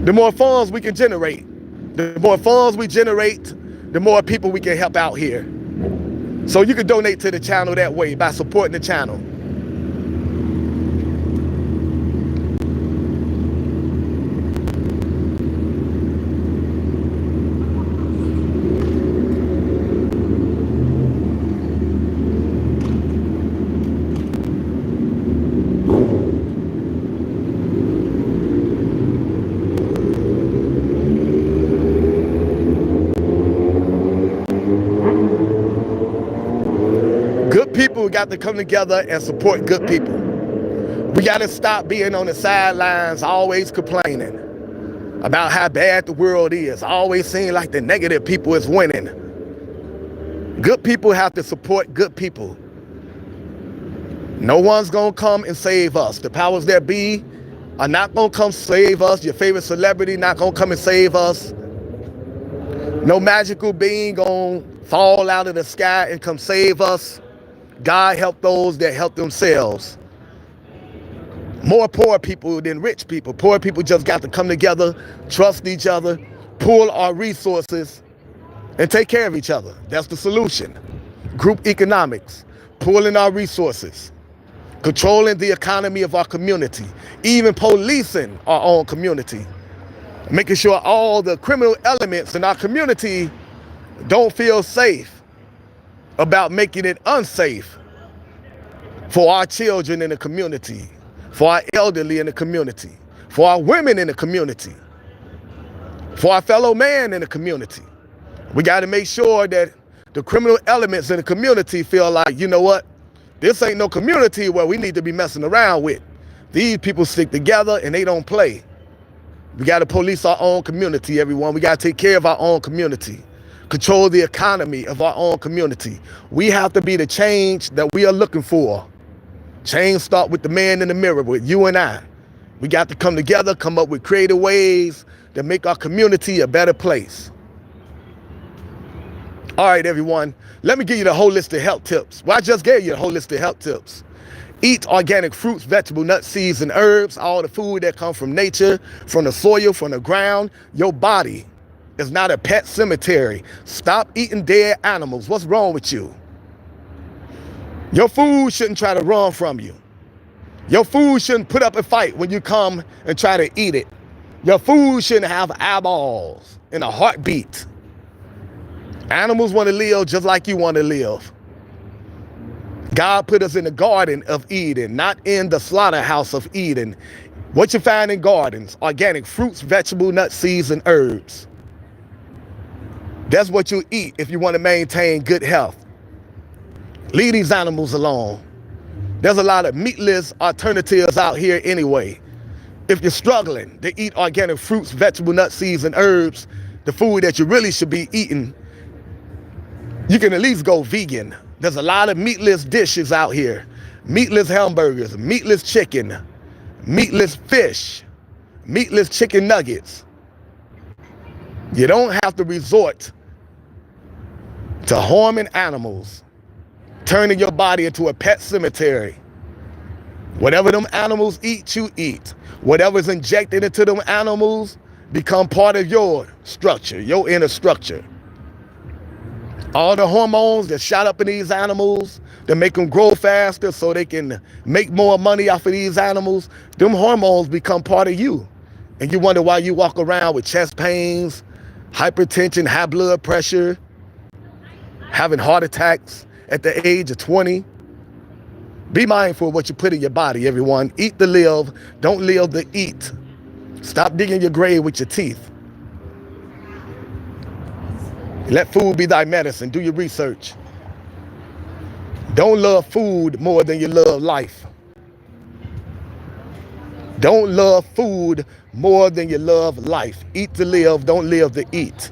the more funds we can generate. The more funds we generate, the more people we can help out here. So you can donate to the channel that way by supporting the channel. People got to come together and support good people. We got to stop being on the sidelines, always complaining about how bad the world is, always seeing like the negative people is winning. Good people have to support good people. No one's going to come and save us. The powers that be are not going to come save us. Your favorite celebrity not going to come and save us. No magical being going to fall out of the sky and come save us. God help those that help themselves. More poor people than rich people. Poor people just got to come together, trust each other, pool our resources, and take care of each other. That's the solution. Group economics. pooling our resources, controlling the economy of our community, even policing our own community, making sure all the criminal elements in our community don't feel safe about making it unsafe for our children in the community, for our elderly in the community, for our women in the community, for our fellow man in the community. We got to make sure that the criminal elements in the community feel like, you know what, this ain't no community where we need to be messing around with. These people stick together and they don't play. We got to police our own community, everyone. We got to take care of our own community, control the economy of our own community. We have to be the change that we are looking for. Change start with the man in the mirror, with you and I. We got to come together, come up with creative ways to make our community a better place. All right, everyone, let me give you the holistic health tips. Well, I just gave you the holistic health tips. Eat organic fruits, vegetables, nuts, seeds, and herbs, all the food that comes from nature, from the soil, from the ground. Your body is not a pet cemetery. Stop eating dead animals. What's wrong with you? Your food shouldn't try to run from you. Your food shouldn't put up a fight when you come and try to eat it. Your food shouldn't have eyeballs and a heartbeat. Animals want to live just like you want to live. God put us in the Garden of Eden, not in the slaughterhouse of Eden. What you find in gardens, organic fruits, vegetables, nuts, seeds, and herbs. That's what you eat if you want to maintain good health. Leave these animals alone. There's a lot of meatless alternatives out here anyway. If you're struggling to eat organic fruits, vegetables, nuts, seeds, and herbs, the food that you really should be eating, you can at least go vegan. There's a lot of meatless dishes out here. Meatless hamburgers, meatless chicken, meatless fish, meatless chicken nuggets. You don't have to resort to harming animals, turning your body into a pet cemetery. Whatever them animals eat, you eat. Whatever's injected into them animals become part of your structure, your inner structure. All the hormones that shot up in these animals that make them grow faster so they can make more money off of these animals, them hormones become part of you. And you wonder why you walk around with chest pains, hypertension, high blood pressure, having heart attacks at the age of 20. Be mindful of what you put in your body, everyone. Eat to live, don't live to eat. Stop digging your grave with your teeth. Let food be thy medicine. Do your research. Don't love food more than you love life. Don't love food more than you love life. Eat to live, don't live to eat.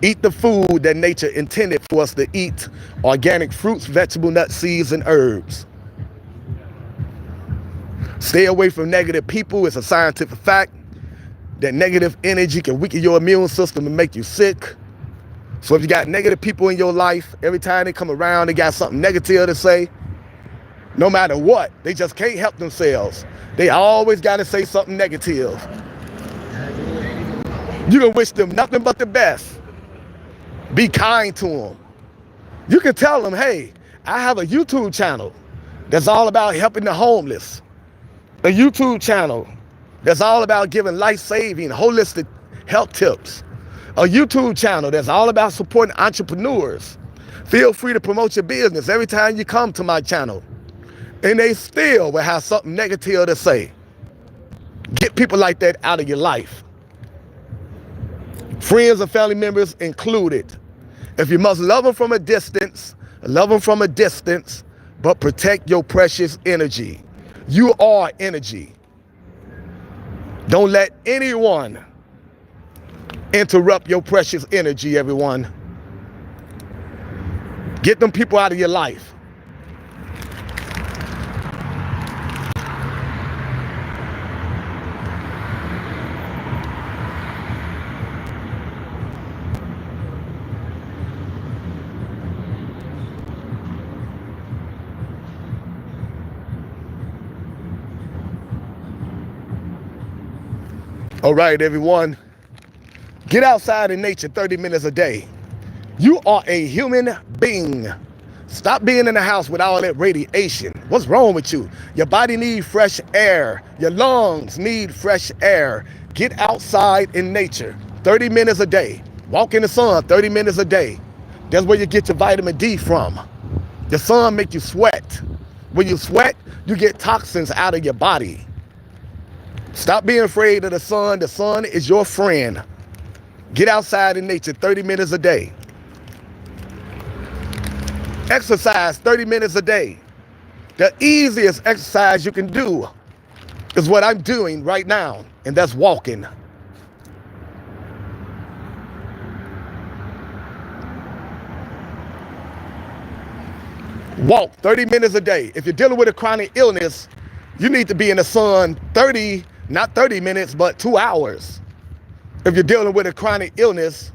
Eat the food that nature intended for us to eat. Organic fruits, vegetables, nuts, seeds, and herbs. Stay away from negative people. It's a scientific fact that negative energy can weaken your immune system and make you sick. So if you got negative people in your life, every time they come around, they got something negative to say. No matter what, they just can't help themselves. They always got to say something negative. You can wish them nothing but the best. Be kind to them. You can tell them, hey, I have a YouTube channel that's all about helping the homeless. A YouTube channel that's all about giving life-saving, holistic health tips. A YouTube channel that's all about supporting entrepreneurs. Feel free to promote your business every time you come to my channel. And they still will have something negative to say. Get people like that out of your life. Friends and family members included. If you must love them from a distance, love them from a distance, but protect your precious energy. You are energy. Don't let anyone interrupt your precious energy, everyone. Get them people out of your life. All right, everyone. Get outside in nature 30 minutes a day. You are a human being. Stop being in the house with all that radiation. What's wrong with you? Your body needs fresh air. Your lungs need fresh air. Get outside in nature 30 minutes a day. Walk in the sun 30 minutes a day. That's where you get your vitamin D from. The sun makes you sweat. When you sweat, you get toxins out of your body. Stop being afraid of the sun. The sun is your friend. Get outside in nature 30 minutes a day. Exercise 30 minutes a day. The easiest exercise you can do is what I'm doing right now, and that's walking. Walk 30 minutes a day. If you're dealing with a chronic illness, you need to be in the sun not 30 minutes, but 2 hours. If you're dealing with a chronic illness,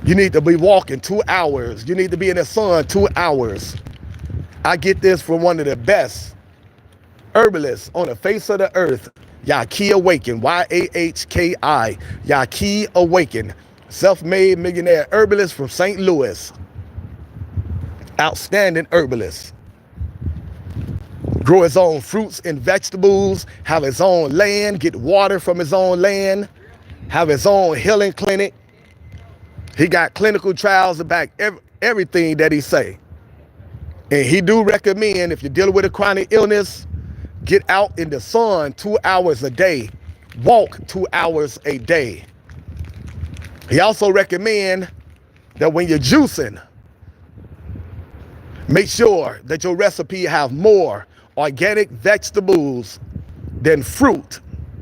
you need to be walking 2 hours. You need to be in the sun 2 hours. I get this from one of the best herbalists on the face of the earth, Yahki Awaken, Y-A-H-K-I, Yahki Awaken, self-made millionaire herbalist from St. Louis. Outstanding herbalist. Grow his own fruits and vegetables, have his own land, get water from his own land, have his own healing clinic. He got clinical trials to back everything that he say. And he do recommend, if you're dealing with a chronic illness, get out in the sun 2 hours a day. Walk 2 hours a day. He also recommend that when you're juicing, make sure that your recipe have more organic vegetables than fruit.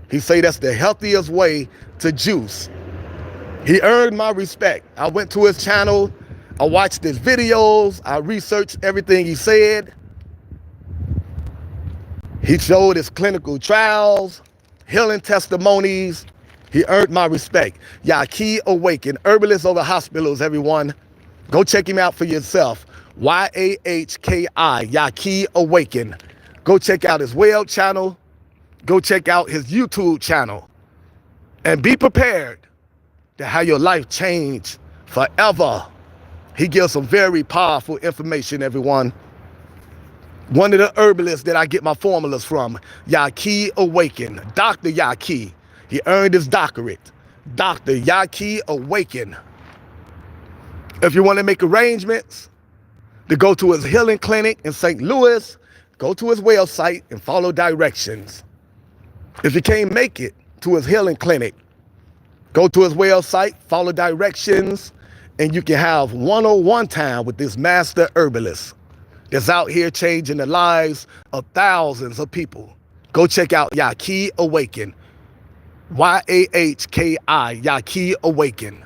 He say that's the healthiest way to juice. He earned my respect. I went to his channel, I watched his videos, I researched everything he said. He showed his clinical trials, healing testimonies. He earned my respect. Yahki Awaken, herbalist over hospitals, everyone. Go check him out for yourself. Y-A-H-K-I, Yahki Awaken. Go check out his web channel. Go check out his YouTube channel. And be prepared to have your life change forever. He gives some very powerful information, everyone. One of the herbalists that I get my formulas from, Yahki Awaken, Dr. Yahki. He earned his doctorate, Dr. Yahki Awaken. If you want to make arrangements to go to his healing clinic in St. Louis, go to his website and follow directions. If you can't make it to his healing clinic, go to his website, follow directions, and you can have one-on-one time with this master herbalist that's out here changing the lives of thousands of people. Go check out Yahki Awaken, Y-A-H-K-I, Yahki Awaken.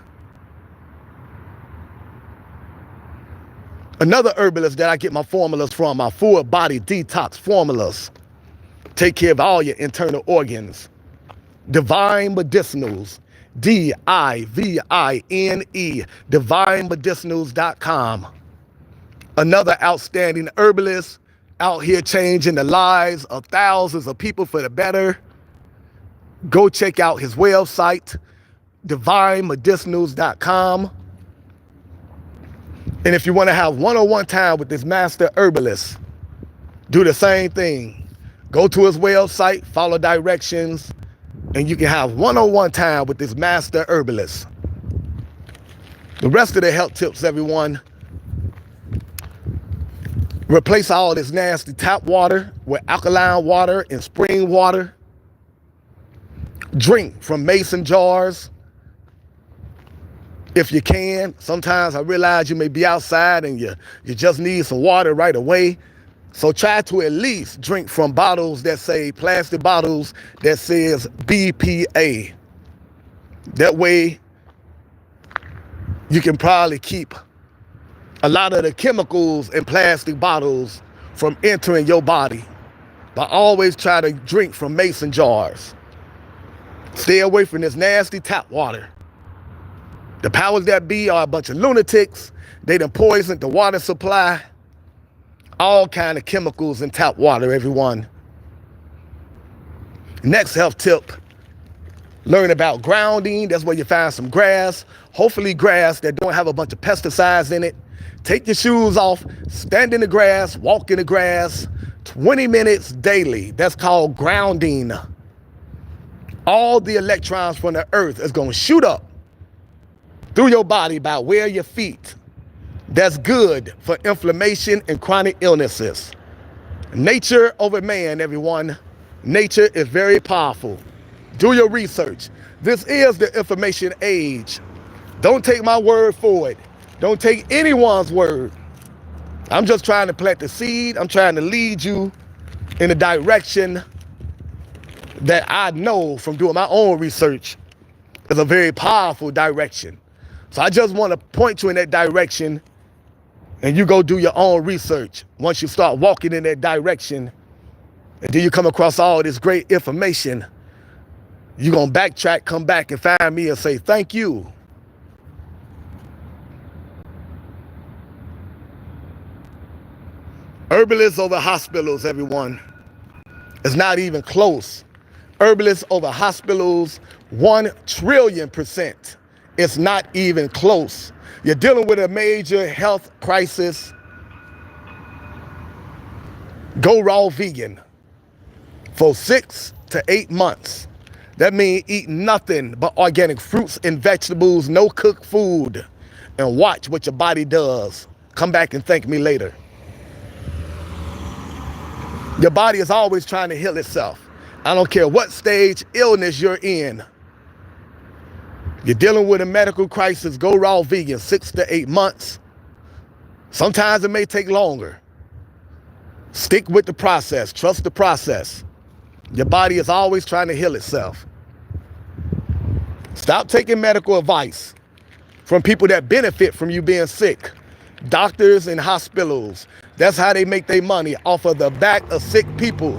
Another herbalist that I get my formulas from, my full body detox formulas. Take care of all your internal organs. Divine Medicinals, D-I-V-I-N-E, divinemedicinals.com. Another outstanding herbalist out here changing the lives of thousands of people for the better. Go check out his website, divinemedicinals.com. And if you want to have one-on-one time with this master herbalist, do the same thing. Go to his website, follow directions, and you can have one-on-one time with this master herbalist. The rest of the health tips, everyone. Replace all this nasty tap water with alkaline water and spring water. Drink from mason jars if you can. Sometimes I realize you may be outside and you just need some water right away. So try to at least drink from bottles that say, plastic bottles that says BPA. That way you can probably keep a lot of the chemicals in plastic bottles from entering your body. But always try to drink from mason jars. Stay away from this nasty tap water. The powers that be are a bunch of lunatics. They done poisoned the water supply. All kind of chemicals in tap water, everyone. Next health tip. Learn about grounding. That's where you find some grass, hopefully grass that don't have a bunch of pesticides in it. Take your shoes off, stand in the grass, walk in the grass, 20 minutes daily. That's called grounding. All the electrons from the earth is going to shoot up through your body by where your feet. That's good for inflammation and chronic illnesses. Nature over man, everyone. Nature is very powerful. Do your research. This is the information age. Don't take my word for it. Don't take anyone's word. I'm just trying to plant the seed. I'm trying to lead you in a direction that I know from doing my own research is a very powerful direction. So I just want to point you in that direction, and you go do your own research. Once you start walking in that direction, and then you come across all this great information, you're going to backtrack, come back and find me and say, thank you. Herbalists over hospitals, everyone. It's not even close. Herbalists over hospitals, 1 trillion %. It's not even close. You're dealing with a major health crisis. Go raw vegan for 6 to 8 months. That means eat nothing but organic fruits and vegetables, no cooked food, and watch what your body does. Come back and thank me later. Your body is always trying to heal itself. I don't care what stage illness you're in. You're dealing with a medical crisis, go raw vegan, 6 to 8 months. Sometimes it may take longer. Stick with the process, trust the process. Your body is always trying to heal itself. Stop taking medical advice from people that benefit from you being sick. Doctors and hospitals. That's how they make their money, off of the back of sick people.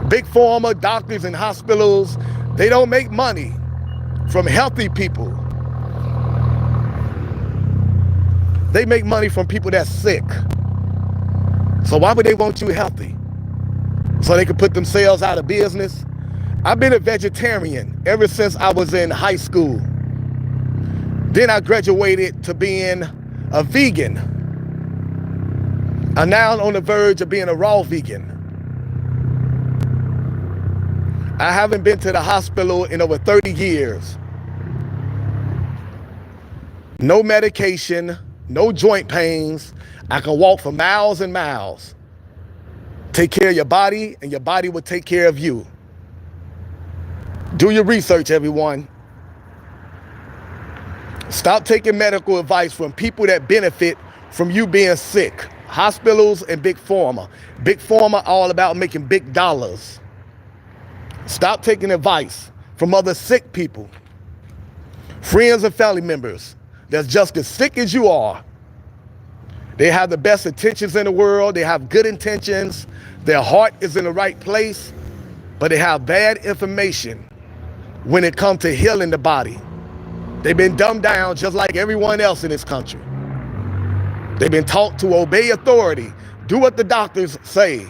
Big pharma, doctors and hospitals, they don't make money from healthy people. They make money from people that's sick. So why would they want you healthy? So they can put themselves out of business? I've been a vegetarian ever since I was in high school. Then I graduated to being a vegan. I'm now on the verge of being a raw vegan. I haven't been to the hospital in over 30 years. No medication, no joint pains. I can walk for miles and miles. Take care of your body, and your body will take care of you. Do your research, everyone. Stop taking medical advice from people that benefit from you being sick. Hospitals and big pharma. Big pharma all about making big dollars. Stop taking advice from other sick people. Friends and family members that's just as sick as you are. They have the best intentions in the world. They have good intentions. Their heart is in the right place, but they have bad information when it comes to healing the body. They've been dumbed down just like everyone else in this country. They've been taught to obey authority. Do what the doctors say.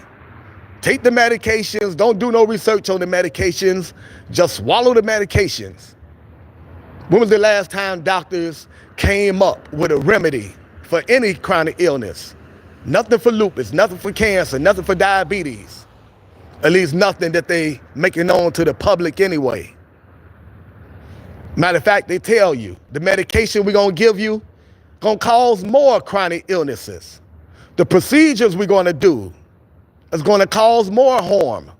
Take the medications. Don't do no research on the medications. Just swallow the medications. When was the last time doctors came up with a remedy for any chronic illness? Nothing for lupus, nothing for cancer, nothing for diabetes. At least nothing that they make it known to the public anyway. Matter of fact, they tell you the medication we're going to give you going to cause more chronic illnesses. The procedures we're going to do is going to cause more harm.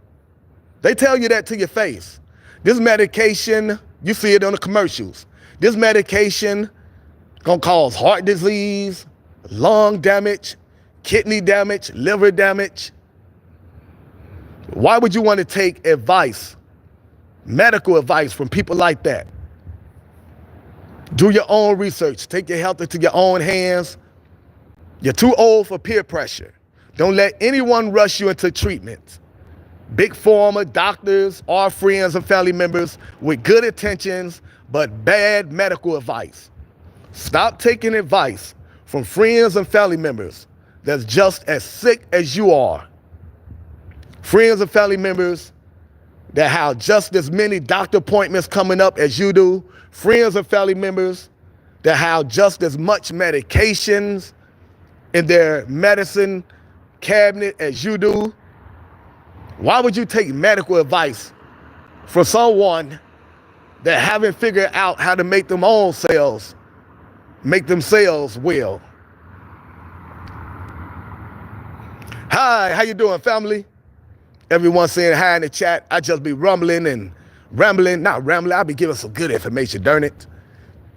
They tell you that to your face. This medication, you see it on the commercials. This medication going to cause heart disease, lung damage, kidney damage, liver damage. Why would you want to take advice, medical advice from people like that? Do your own research. Take your health into your own hands. You're too old for peer pressure. Don't let anyone rush you into treatment. Big pharma, doctors, our friends and family members with good intentions, but bad medical advice. Stop taking advice from friends and family members that's just as sick as you are. friends and family members that have just as many doctor appointments coming up as you do, friends and family members that have just as much medications in their medicine cabinet as you do. Why would you take medical advice from someone that haven't figured out how to make them own cells, make themselves well? Hi, how you doing, family? Everyone saying hi in the chat. I just be rumbling and rambling, not rambling. I be giving some good information, darn it.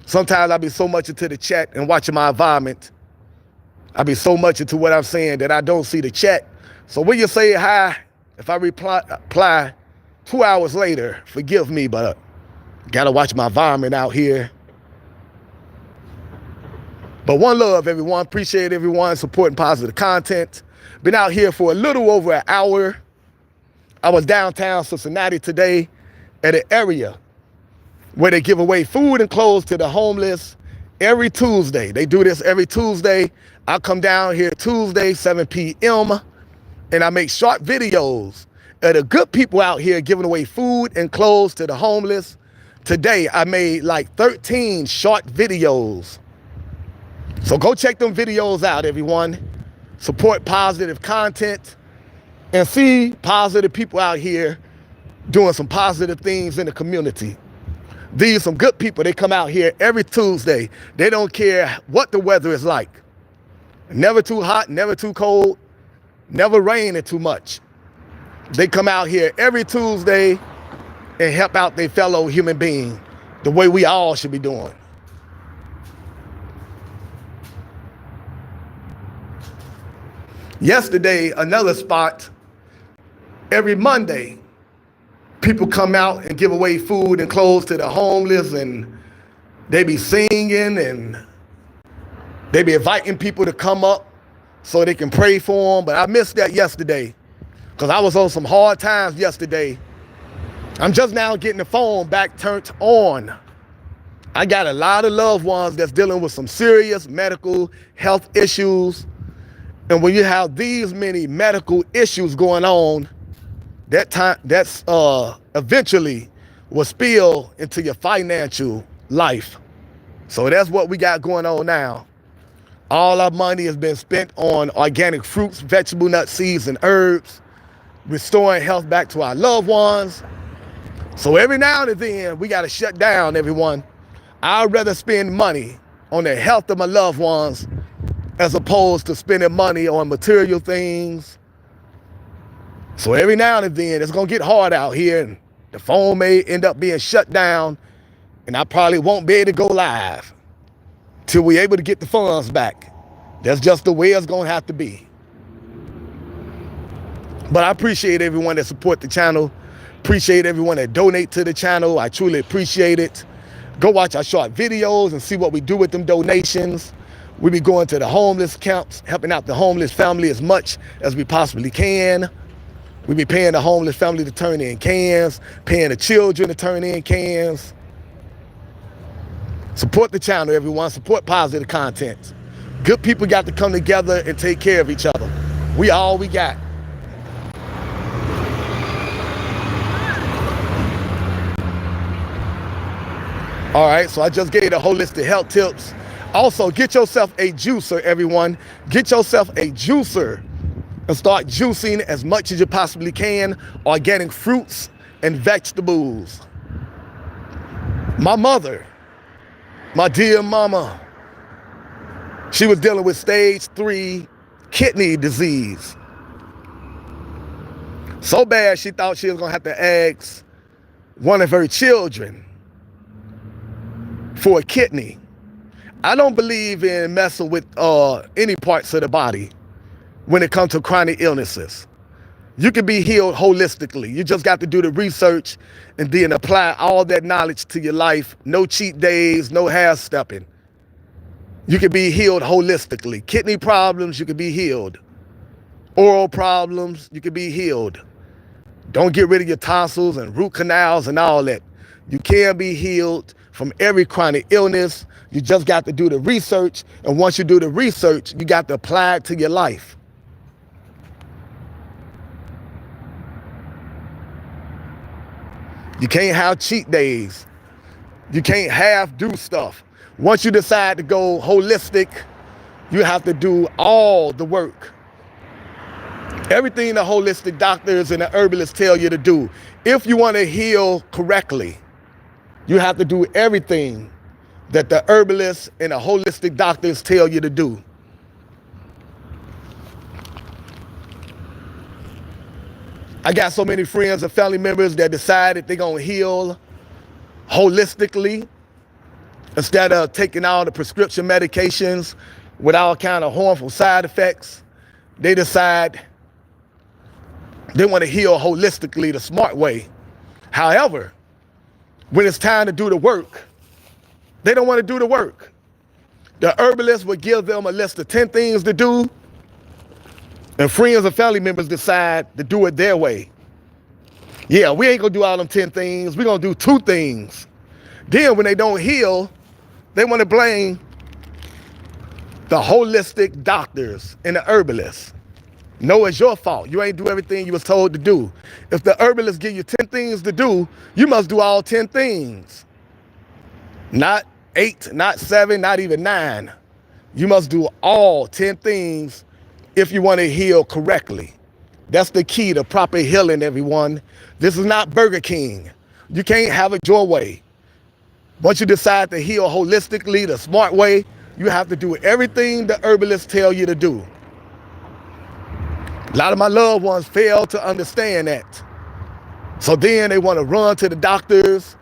Sometimes I be so much into the chat and watching my environment. I be so much into what I'm saying that I don't see the chat. So when you say hi, if I reply 2 hours later, forgive me, but gotta watch my environment out here. But one love, everyone. Appreciate everyone supporting positive content. Been out here for a little over an hour. I was downtown Cincinnati today at an area where they give away food and clothes to the homeless every Tuesday. They do this every Tuesday. I come down here Tuesday, 7 p.m., and I make short videos of the good people out here giving away food and clothes to the homeless. Today, I made like 13 short videos. So go check them videos out, everyone. Support positive content and see positive people out here doing some positive things in the community. These are some good people. They come out here every Tuesday. They don't care what the weather is like. Never too hot, never too cold, never raining too much. They come out here every Tuesday and help out their fellow human being the way we all should be doing. Yesterday, another spot, every Monday, people come out and give away food and clothes to the homeless, and they be singing and they be inviting people to come up so they can pray for them. But I missed that yesterday because I was on some hard times yesterday. I'm just now getting the phone back turned on. I got a lot of loved ones that's dealing with some serious medical health issues. And when you have these many medical issues going on, that's eventually will spill into your financial life. So that's what we got going on now. All our money has been spent on organic fruits, vegetable nuts, seeds, and herbs, restoring health back to our loved ones. So every now and then, we got to shut down, everyone. I'd rather spend money on the health of my loved ones as opposed to spending money on material things. So every now and then, it's going to get hard out here, and the phone may end up being shut down, and I probably won't be able to go live till we're able to get the funds back. That's just the way it's going to have to be. But I appreciate everyone that support the channel. Appreciate everyone that donate to the channel. I truly appreciate it. Go watch our short videos and see what we do with them donations. We be going to the homeless camps, helping out the homeless family as much as we possibly can. We be paying the homeless family to turn in cans, paying the children to turn in cans. Support the channel, everyone. Support positive content. Good people got to come together and take care of each other. We all we got. All right, so I just gave the holistic health tips. Also, get yourself a juicer, everyone. Get yourself a juicer and start juicing as much as you possibly can. Organic fruits and vegetables. My mother, my dear mama, she was dealing with stage 3 kidney disease. So bad she thought she was gonna have to ask one of her children for a kidney. I don't believe in messing with any parts of the body when it comes to chronic illnesses. You can be healed holistically. You just got to do the research and then apply all that knowledge to your life. No cheat days, no half stepping. You can be healed holistically. Kidney problems, you can be healed. Oral problems, you can be healed. Don't get rid of your tonsils and root canals and all that. You can be healed from every chronic illness. You just got to do the research. And once you do the research, you got to apply it to your life. You can't have cheat days. You can't half do stuff. Once you decide to go holistic, you have to do all the work. Everything the holistic doctors and the herbalists tell you to do. If you want to heal correctly, you have to do everything that the herbalists and the holistic doctors tell you to do. I got so many friends and family members that decided they're going to heal holistically instead of taking all the prescription medications with all kind of harmful side effects. They decide they want to heal holistically the smart way. However, when it's time to do the work, they don't want to do the work. The herbalist would give them a list of 10 things to do, and friends and family members decide to do it their way. Yeah, we ain't gonna do all them 10 things. We're gonna do 2 things. Then when they don't heal, they want to blame the holistic doctors and the herbalists. No, it's your fault. You ain't do everything you was told to do. If the herbalist give you 10 things to do, you must do all 10 things. Not 8, not 7, not even 9. You must do all 10 things if you want to heal correctly. That's the key to proper healing, everyone. This is not Burger King. You can't have it your way. Once you decide to heal holistically, the smart way, you have to do everything the herbalists tell you to do. A lot of my loved ones fail to understand that. So then they want to run to the doctors,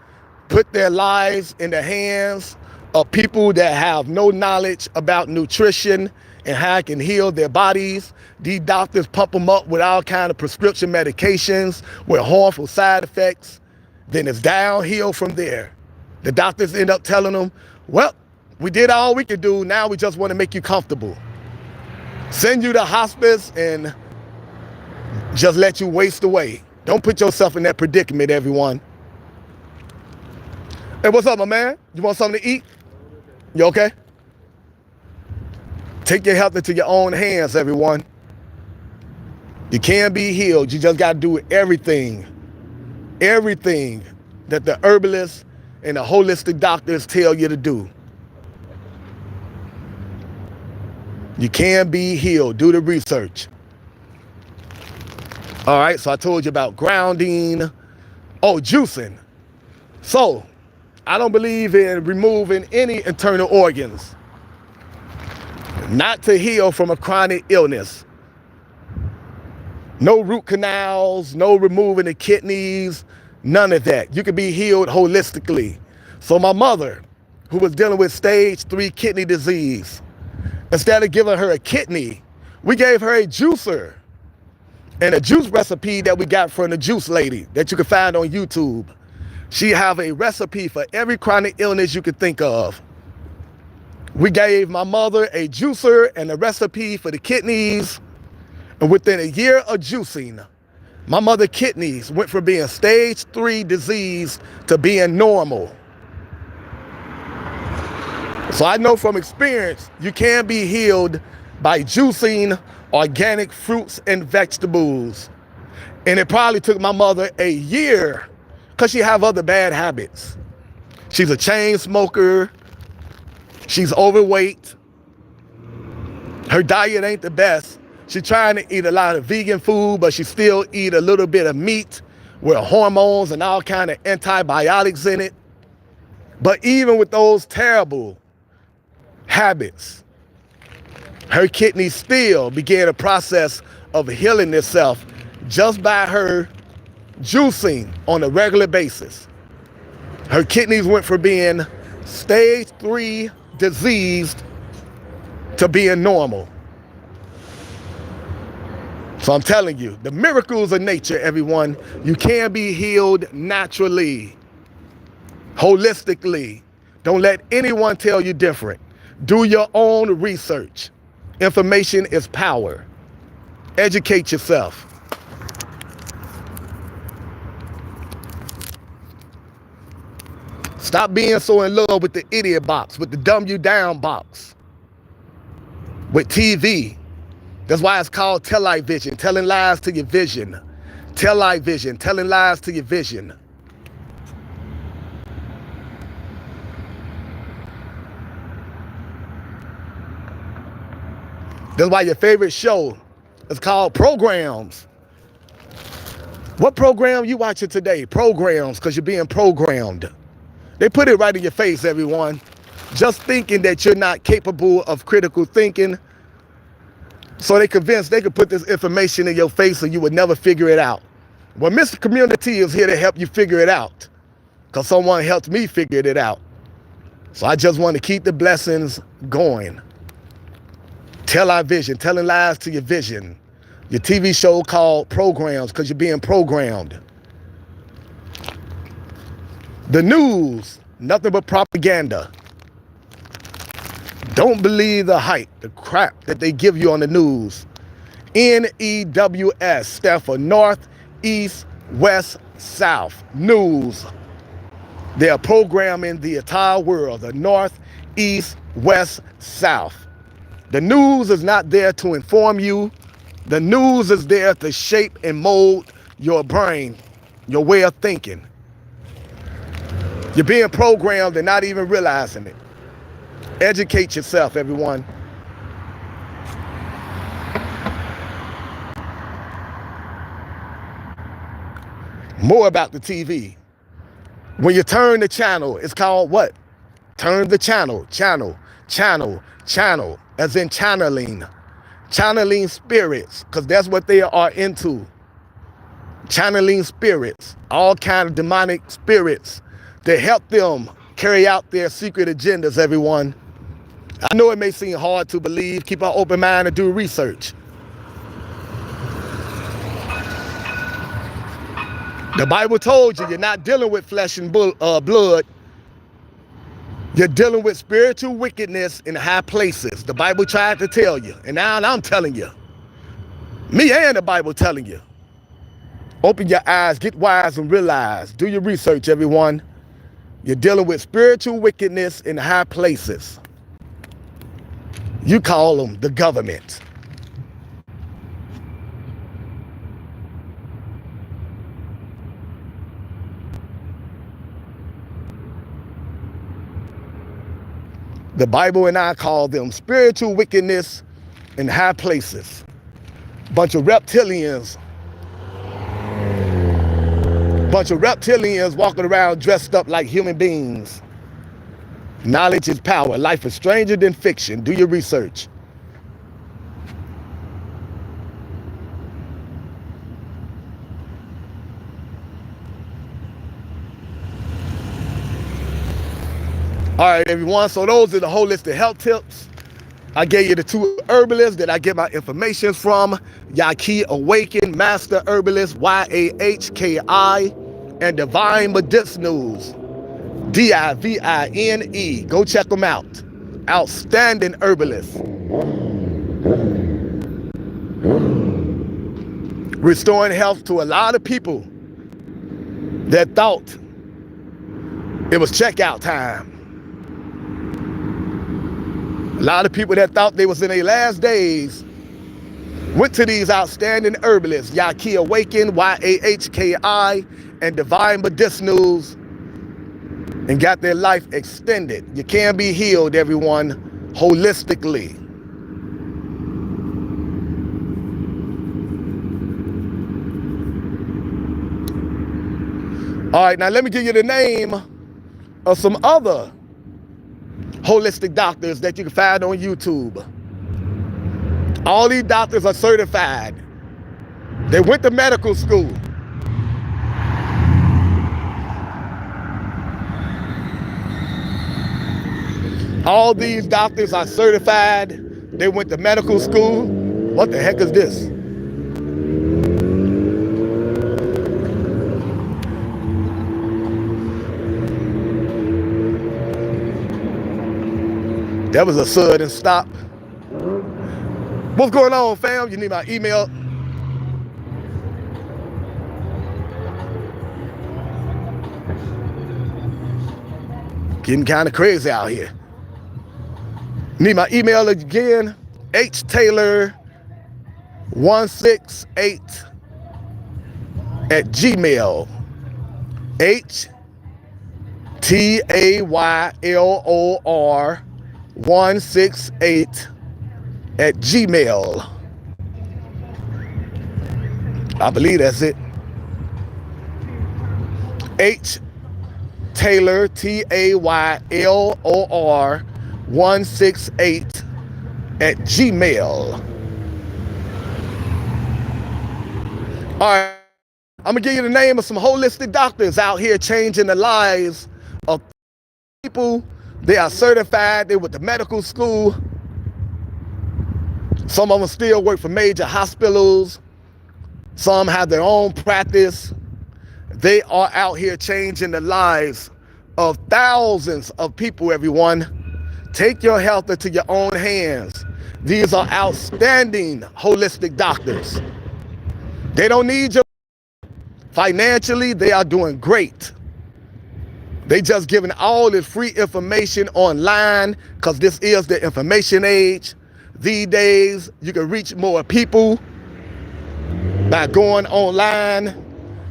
put their lives in the hands of people that have no knowledge about nutrition and how it can heal their bodies. These doctors pump them up with all kind of prescription medications with harmful side effects. Then it's downhill from there. The doctors end up telling them, well, we did all we could do. Now we just want to make you comfortable. Send you to hospice and just let you waste away. Don't put yourself in that predicament, everyone. Hey, what's up, my man? You want something to eat? You okay? Take your health into your own hands, everyone. You can be healed. You just got to do everything that the herbalists and the holistic doctors tell you to do. You can be healed. Do the research. All right, so I told you about grounding. Oh, juicing. So, I don't believe in removing any internal organs. Not to heal from a chronic illness. No root canals, no removing the kidneys, none of that. You can be healed holistically. So my mother, who was dealing with stage 3 kidney disease, instead of giving her a kidney, we gave her a juicer. And a juice recipe that we got from the juice lady that you can find on YouTube. She have a recipe for every chronic illness you could think of. We gave my mother a juicer and a recipe for the kidneys. And within a year of juicing, my mother's kidneys went from being stage 3 disease to being normal. So I know from experience, you can be healed by juicing organic fruits and vegetables. And it probably took my mother a year because she have other bad habits. She's a chain smoker. She's overweight. Her diet ain't the best. She's trying to eat a lot of vegan food, but she still eat a little bit of meat with hormones and all kind of antibiotics in it. But even with those terrible habits, her kidneys still began a process of healing itself just by her juicing on a regular basis. Her kidneys went from being stage 3 diseased to being normal. So I'm telling you, the miracles of nature, everyone, you can be healed naturally, holistically. Don't let anyone tell you different. Do your own research. Information is power. Educate yourself. Stop being so in love with the idiot box, with the dumb you down box, with TV. That's why it's called television, telling lies to your vision. Television, telling lies to your vision. That's why your favorite show is called Programs. What program you watching today? Programs, because you're being programmed. They put it right in your face, everyone. Just thinking that you're not capable of critical thinking. So they convinced they could put this information in your face and you would never figure it out. Well, Mr. Community is here to help you figure it out, because someone helped me figure it out. So I just want to keep the blessings going. Tell our vision, telling lies to your vision. Your TV show called Programs, because you're being programmed. The news, nothing but propaganda. Don't believe the hype, the crap that they give you on the news. NEWS stands for North, East, West, South. News. They are programming the entire world, the North, East, West, South. The news is not there to inform you. The news is there to shape and mold your brain, your way of thinking. You're being programmed and not even realizing it. Educate yourself, everyone. More about the TV. When you turn the channel, it's called what? Turn the channel, channel, as in channeling. Channeling spirits, because that's what they are into. Channeling spirits, all kind of demonic spirits to help them carry out their secret agendas, everyone. I know it may seem hard to believe. Keep an open mind and do research. The Bible told you you're not dealing with flesh and blood. You're dealing with spiritual wickedness in high places. The Bible tried to tell you, and now I'm telling you. Me and the Bible telling you. Open your eyes, get wise, and realize. Do your research, everyone. You're dealing with spiritual wickedness in high places. You call them the government. The Bible and I call them spiritual wickedness in high places. Bunch of reptilians. Bunch of reptilians walking around dressed up like human beings. Knowledge is power. Life is stranger than fiction. Do your research. All right, everyone. So those are the holistic health tips. I gave you the two herbalists that I get my information from. Yahki Awaken, Master Herbalist, YAHKI, and Divine Medicinals, DIVINE. Go check them out. Outstanding herbalists. Restoring health to a lot of people that thought it was checkout time. A lot of people that thought they was in their last days went to these outstanding herbalists, Yahki Awaken, YAHKI, and Divine Medicinals, and got their life extended. You can be healed, everyone, holistically. All right, now let me give you the name of some other holistic doctors that you can find on YouTube. All these doctors are certified. They went to medical school. All these doctors are certified. They went to medical school. What the heck is this? That was a sudden stop. What's going on, fam? You need my email. Getting kind of crazy out here. Need my email again? htaylor168 at Gmail. HTAYLOR 168 at Gmail. I believe that's it. H Taylor, Taylor 168 at Gmail. All right, I'm gonna give you the name of some holistic doctors out here changing the lives of people. They are certified, they're with the medical school. Some of them still work for major hospitals. Some have their own practice. They are out here changing the lives of thousands of people, everyone. Take your health into your own hands. These are outstanding holistic doctors. They don't need your financially, they are doing great. They just giving all this free information online because this is the information age. These days, you can reach more people by going online,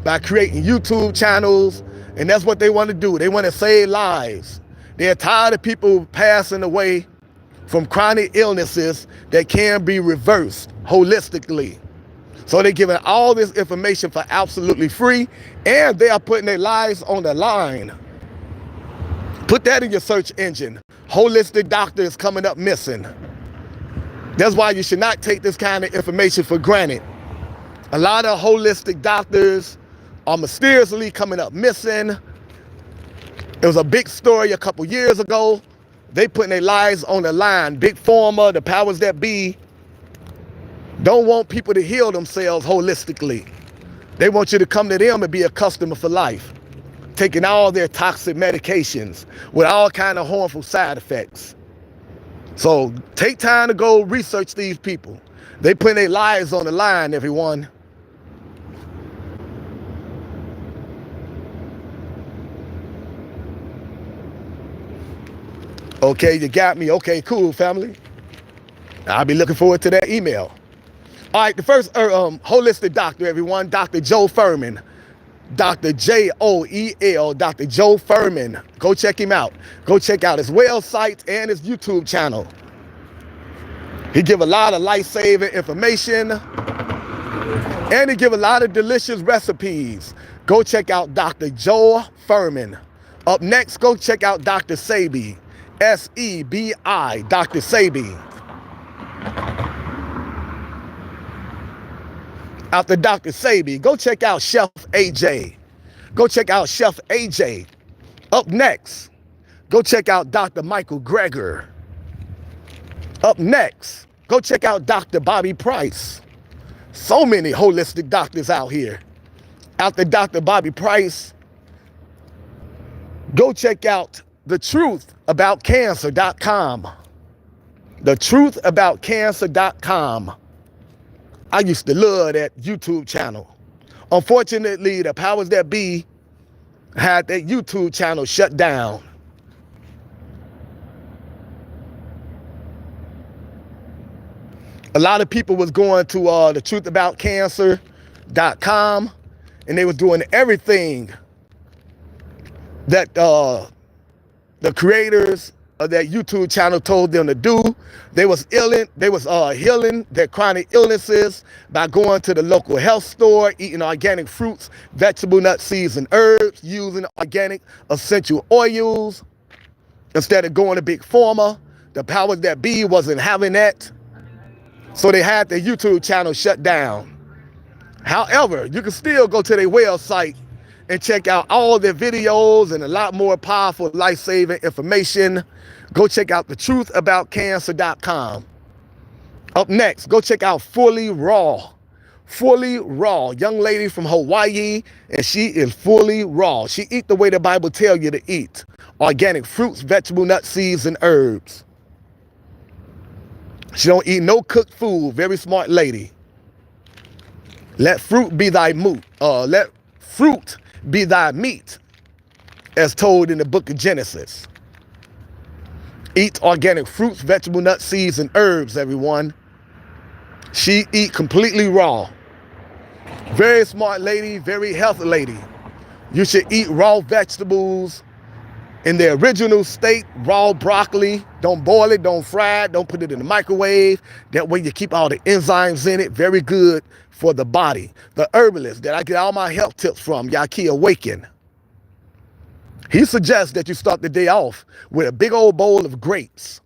by creating YouTube channels, and that's what they want to do. They want to save lives. They're tired of people passing away from chronic illnesses that can be reversed holistically. So they're giving all this information for absolutely free, and they are putting their lives on the line. Put that in your search engine. Holistic doctors coming up missing. That's why you should not take this kind of information for granted. A lot of holistic doctors are mysteriously coming up missing. It was a big story a couple years ago. They putting their lives on the line. Big Pharma, the powers that be, don't want people to heal themselves holistically. They want you to come to them and be a customer for life, taking all their toxic medications with all kind of harmful side effects. So take time to go research these people. They putting their lives on the line, everyone. Okay, you got me. Okay, cool, family. I'll be looking forward to that email. All right, the first holistic doctor, everyone, Dr. Joe Fuhrman. Dr. Joel, Dr. Joe Fuhrman. Go check him out. Go check out his website and his YouTube channel. He give a lot of life-saving information, and he give a lot of delicious recipes. Go check out Dr. Joe Fuhrman. Up next, go check out Dr. Sebi, S-E-B-I, Dr. Sebi. After Dr. Sebi, go check out Chef AJ. Go check out Chef AJ. Up next, go check out Dr. Michael Greger. Up next, go check out Dr. Bobby Price. So many holistic doctors out here. After Dr. Bobby Price, go check out thetruthAboutCancer.com. ThetruthAboutCancer.com. I used to love that YouTube channel. Unfortunately, the powers that be had that YouTube channel shut down. A lot of people was going to thetruthAboutCancer.com, and they was doing everything that the creators of that YouTube channel told them to do. They was healing their chronic illnesses by going to the local health store, eating organic fruits, vegetable nuts, seeds, and herbs, using organic essential oils instead of going to Big Pharma. The powers that be wasn't having that, so they had their YouTube channel shut down. However, you can still go to their website and check out all their videos and a lot more powerful life-saving information. Go check out thetruthAboutCancer.com. Up next, go check out Fully Raw. Fully Raw, young lady from Hawaii, and she is fully raw. She eat the way the Bible tells you to eat. Organic fruits, vegetable nuts, seeds, and herbs. She don't eat no cooked food. Very smart lady. Let fruit be thy meat. Let fruit be thy meat, as told in the book of Genesis. Eat organic fruits, vegetable nuts, seeds, and herbs, everyone. She eat completely raw. Very smart lady, very healthy lady. You should eat raw vegetables in the original state, raw broccoli. Don't boil it, don't fry it, don't put it in the microwave. That way you keep all the enzymes in it. Very good for the body. The herbalist that I get all my health tips from, Yaki Awaken, he suggests that you start the day off with a big old bowl of grapes,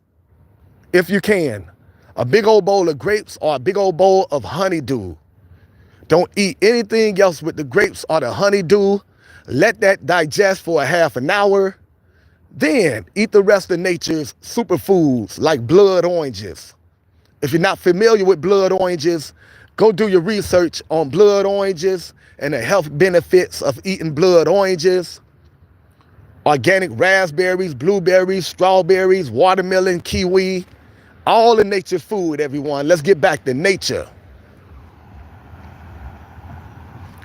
if you can. A big old bowl of grapes or a big old bowl of honeydew. Don't eat anything else with the grapes or the honeydew. Let that digest for a half an hour. Then eat the rest of nature's superfoods like blood oranges. If you're not familiar with blood oranges, go do your research on blood oranges and the health benefits of eating blood oranges. Organic raspberries, blueberries, strawberries, watermelon, kiwi, all in nature food, everyone. Let's get back to nature.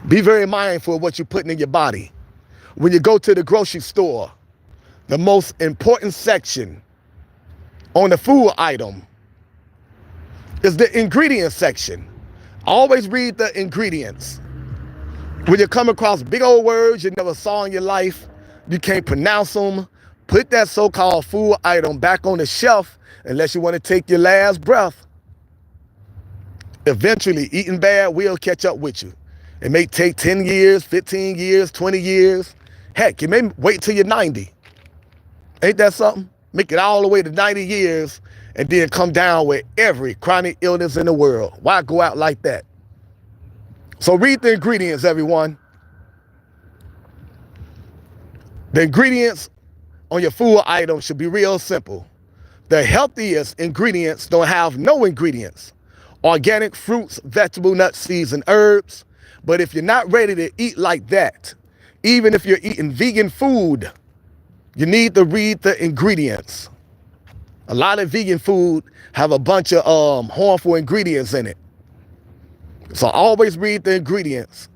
Be very mindful of what you're putting in your body. When you go to the grocery store, the most important section on the food item is the ingredients section. Always read the ingredients. When you come across big old words you never saw in your life, you can't pronounce them, put that so-called food item back on the shelf unless you want to take your last breath. Eventually, eating bad will catch up with you. It may take 10 years, 15 years, 20 years. Heck, you may wait till you're 90. Ain't that something? Make it all the way to 90 years and then come down with every chronic illness in the world. Why go out like that? So read the ingredients, everyone. The ingredients on your food item should be real simple. The healthiest ingredients don't have no ingredients. Organic fruits, vegetable, nuts, seeds, and herbs. But if you're not ready to eat like that, even if you're eating vegan food, you need to read the ingredients. A lot of vegan food have a bunch of harmful ingredients in it. So always read the ingredients.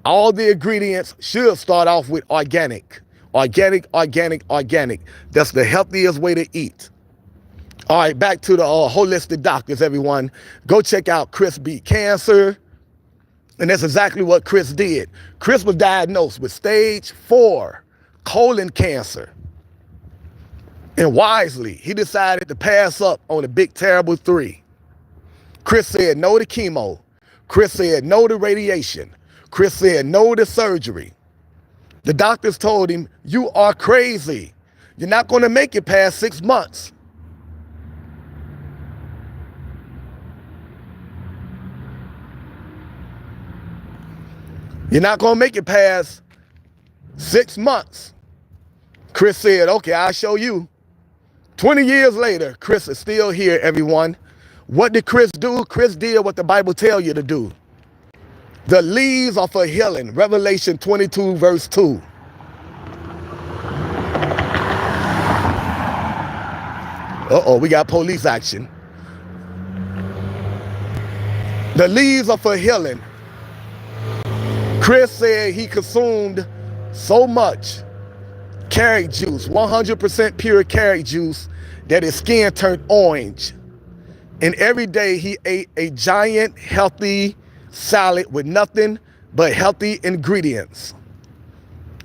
All the ingredients should start off with organic. Organic, organic, organic. That's the healthiest way to eat. All right, back to the holistic doctors, everyone. Go check out Chris Beat Cancer. And that's exactly what Chris did. Chris was diagnosed with stage 4 colon cancer. And wisely, he decided to pass up on the big, terrible 3. Chris said no to chemo. Chris said no to radiation. Chris said no to surgery. The doctors told him, you are crazy. You're not going to make it past 6 months. You're not going to make it past 6 months. Chris said, okay, I'll show you. 20 years later, Chris is still here, everyone. What did Chris do? Chris did what the Bible tells you to do. The leaves are for healing. Revelation 22, verse 2. Uh-oh, we got police action. The leaves are for healing. Chris said he consumed so much carrot juice, 100% pure carrot juice, that his skin turned orange. And every day he ate a giant healthy salad with nothing but healthy ingredients.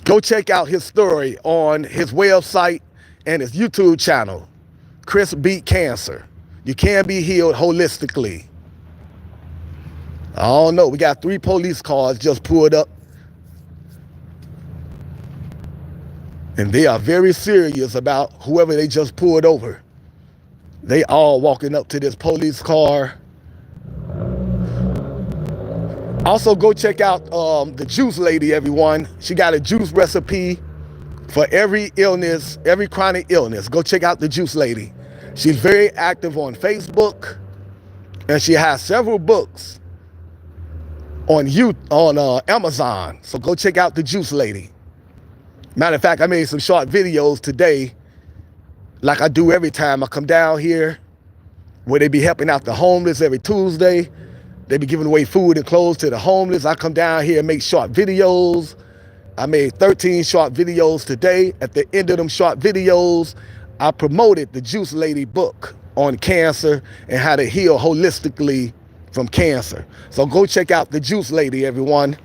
Go check out his story on his website and his YouTube channel, Chris Beat Cancer. You can be healed holistically. I don't know, we got 3 police cars just pulled up. And they are very serious about whoever they just pulled over. They all walking up to this police car. Also, go check out the juice lady, everyone. She got a juice recipe for every illness, every chronic illness. Go check out the juice lady. She's very active on Facebook, and she has several books on Amazon. So go check out the juice lady. Matter of fact, I made some short videos today, like I do every time I come down here, where they be helping out the homeless every Tuesday. They be giving away food and clothes to the homeless. I come down here and make short videos. I made 13 short videos today. At the end of them short videos, I promoted the Juice Lady book on cancer and how to heal holistically from cancer. So go check out the Juice Lady, everyone.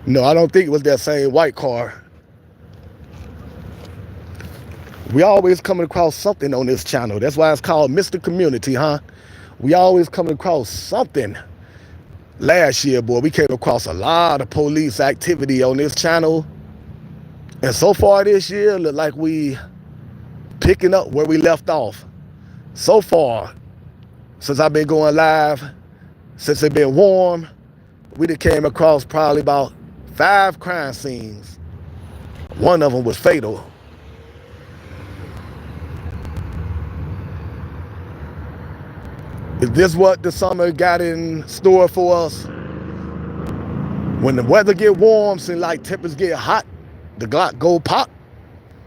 No, I don't think it was that same white car. We always coming across something on this channel. That's why it's called Mr. Community, huh? We always coming across something. Last year, boy, we came across a lot of police activity on this channel. And so far this year, look like we picking up where we left off. So far, since I've been going live, since it's been warm, we done came across probably about 5 crime scenes. One of them was fatal. Is this what the summer got in store for us? When the weather get warm, seem like tempers get hot, the Glock go pop,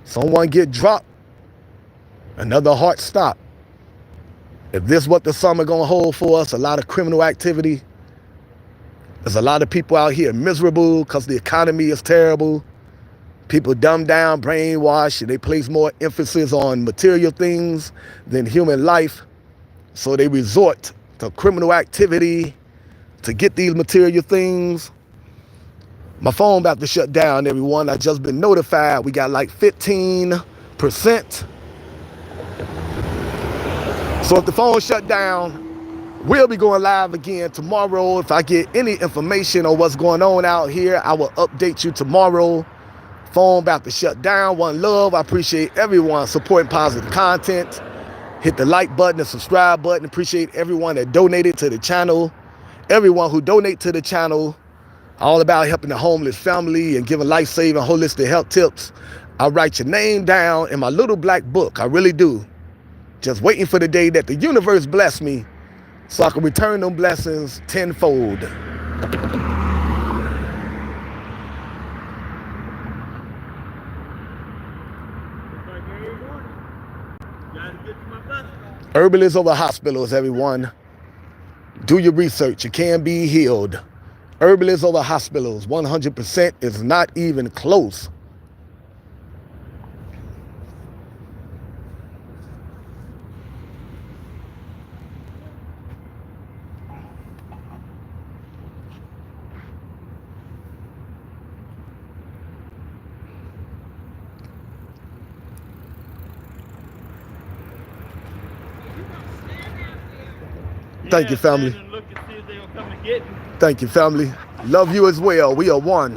someone get dropped, another heart stop. If this what the summer gonna hold for us, a lot of criminal activity. There's a lot of people out here miserable because the economy is terrible. People dumb down, brainwashed, and they place more emphasis on material things than human life. So they resort to criminal activity to get these material things. My phone about to shut down, everyone. I just been notified. We got like 15%. So if the phone shut down, we'll be going live again tomorrow. If I get any information on what's going on out here, I will update you tomorrow. Phone about to shut down. One love. I appreciate everyone supporting positive content. Hit the like button, the subscribe button. Appreciate everyone that donated to the channel. Everyone who donate to the channel. All about helping the homeless family and giving life-saving holistic health tips. I write your name down in my little black book. I really do. Just waiting for the day that the universe bless me so I can return them blessings tenfold. Herbal is over hospitals, everyone. Do your research. You can be healed. Herbal is over hospitals. 100% is not even close. Thank you, family. Thank you, family. Love you as well. We are one.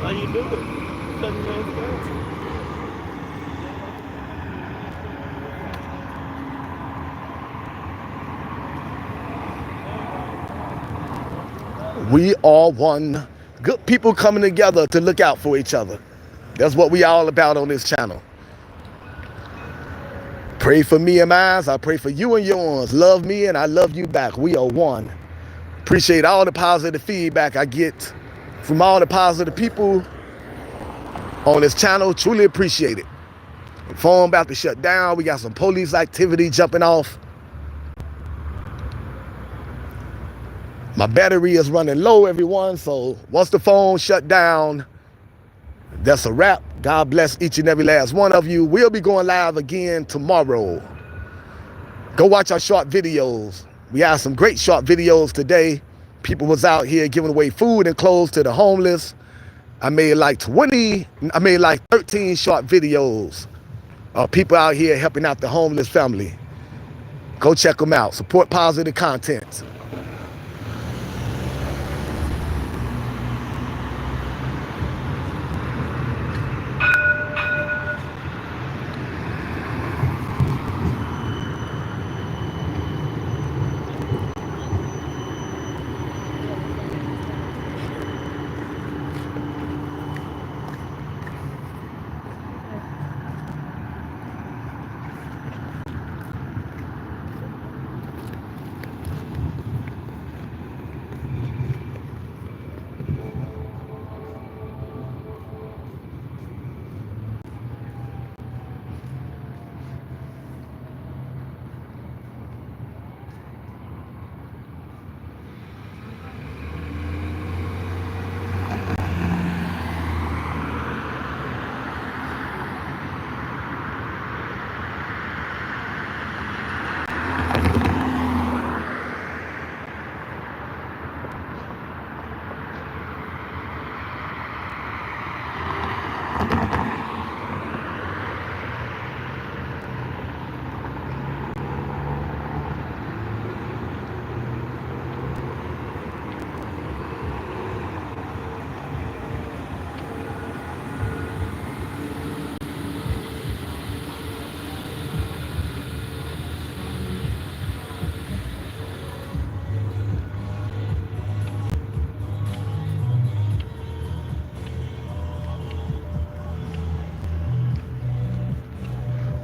How you doing? We are one. Good people coming together to look out for each other. That's what we all about on this channel. Pray for me and mine. I pray for you and yours. Love me and I love you back. We are one. Appreciate all the positive feedback I get from all the positive people on this channel. Truly appreciate it. The phone about to shut down. We got some police activity jumping off. My battery is running low, everyone. So once the phone shut down, that's a wrap. God bless each and every last one of you. We'll be going live again tomorrow. Go watch our short videos. We have some great short videos today. People was out here giving away food and clothes to the homeless. I made like 13 short videos of people out here helping out the homeless family. Go check them out. Support positive content.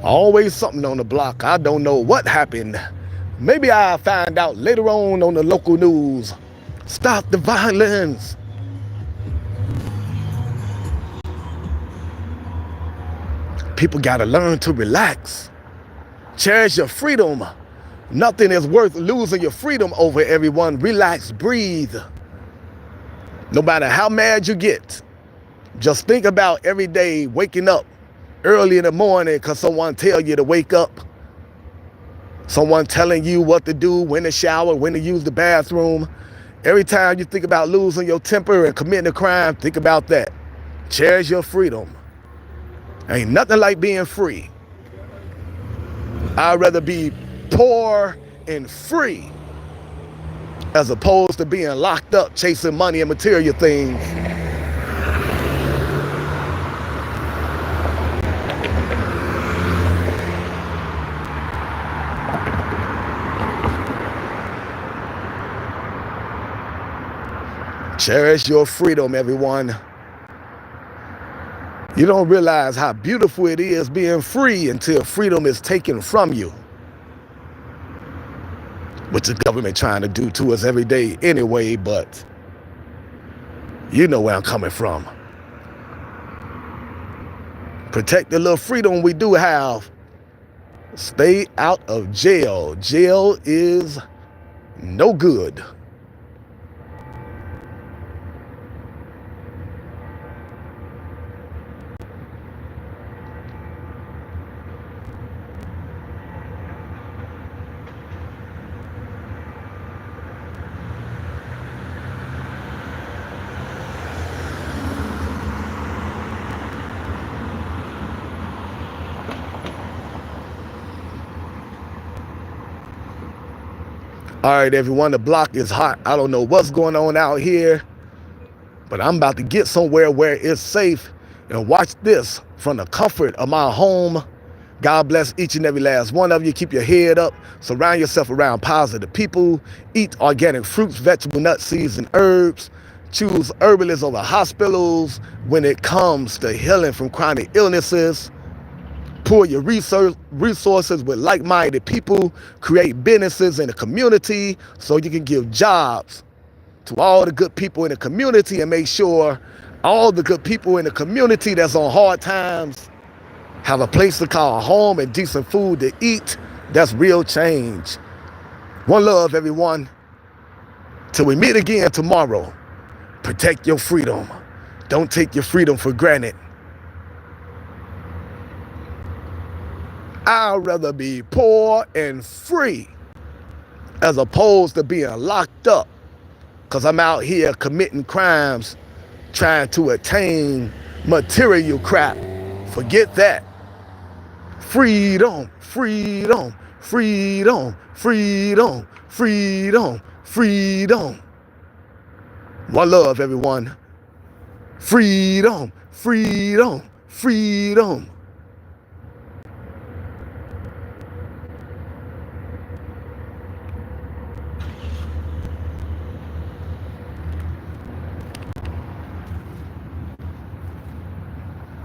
Always something on the block. I don't know what happened. Maybe I'll find out later on the local news. Stop the violence. People gotta learn to relax. Cherish your freedom. Nothing is worth losing your freedom over, everyone. Relax, breathe. No matter how mad you get, just think about every day waking up early in the morning because someone tell you to wake up. Someone telling you what to do, when to shower, when to use the bathroom. Every time you think about losing your temper and committing a crime, think about that. Cherish your freedom. Ain't nothing like being free. I'd rather be poor and free as opposed to being locked up chasing money and material things. Cherish your freedom, everyone. You don't realize how beautiful it is being free until freedom is taken from you. Which the government trying to do to us every day anyway, but you know where I'm coming from. Protect the little freedom we do have. Stay out of jail. Jail is no good. All right, everyone, the block is hot. I don't know what's going on out here, but I'm about to get somewhere where it's safe and watch this from the comfort of my home. God bless each and every last one of you. Keep your head up. Surround yourself around positive people. Eat organic fruits, vegetables, nuts, seeds, and herbs. Choose herbalists over hospitals when it comes to healing from chronic illnesses. Pool your resources with like-minded people. Create businesses in the community so you can give jobs to all the good people in the community and make sure all the good people in the community that's on hard times have a place to call home and decent food to eat. That's real change. One love, everyone. Till we meet again tomorrow. Protect your freedom. Don't take your freedom for granted. I'd rather be poor and free as opposed to being locked up because I'm out here committing crimes, trying to attain material crap. Forget that. Freedom, freedom, freedom, freedom, freedom, freedom. One love, everyone. Freedom, freedom, freedom.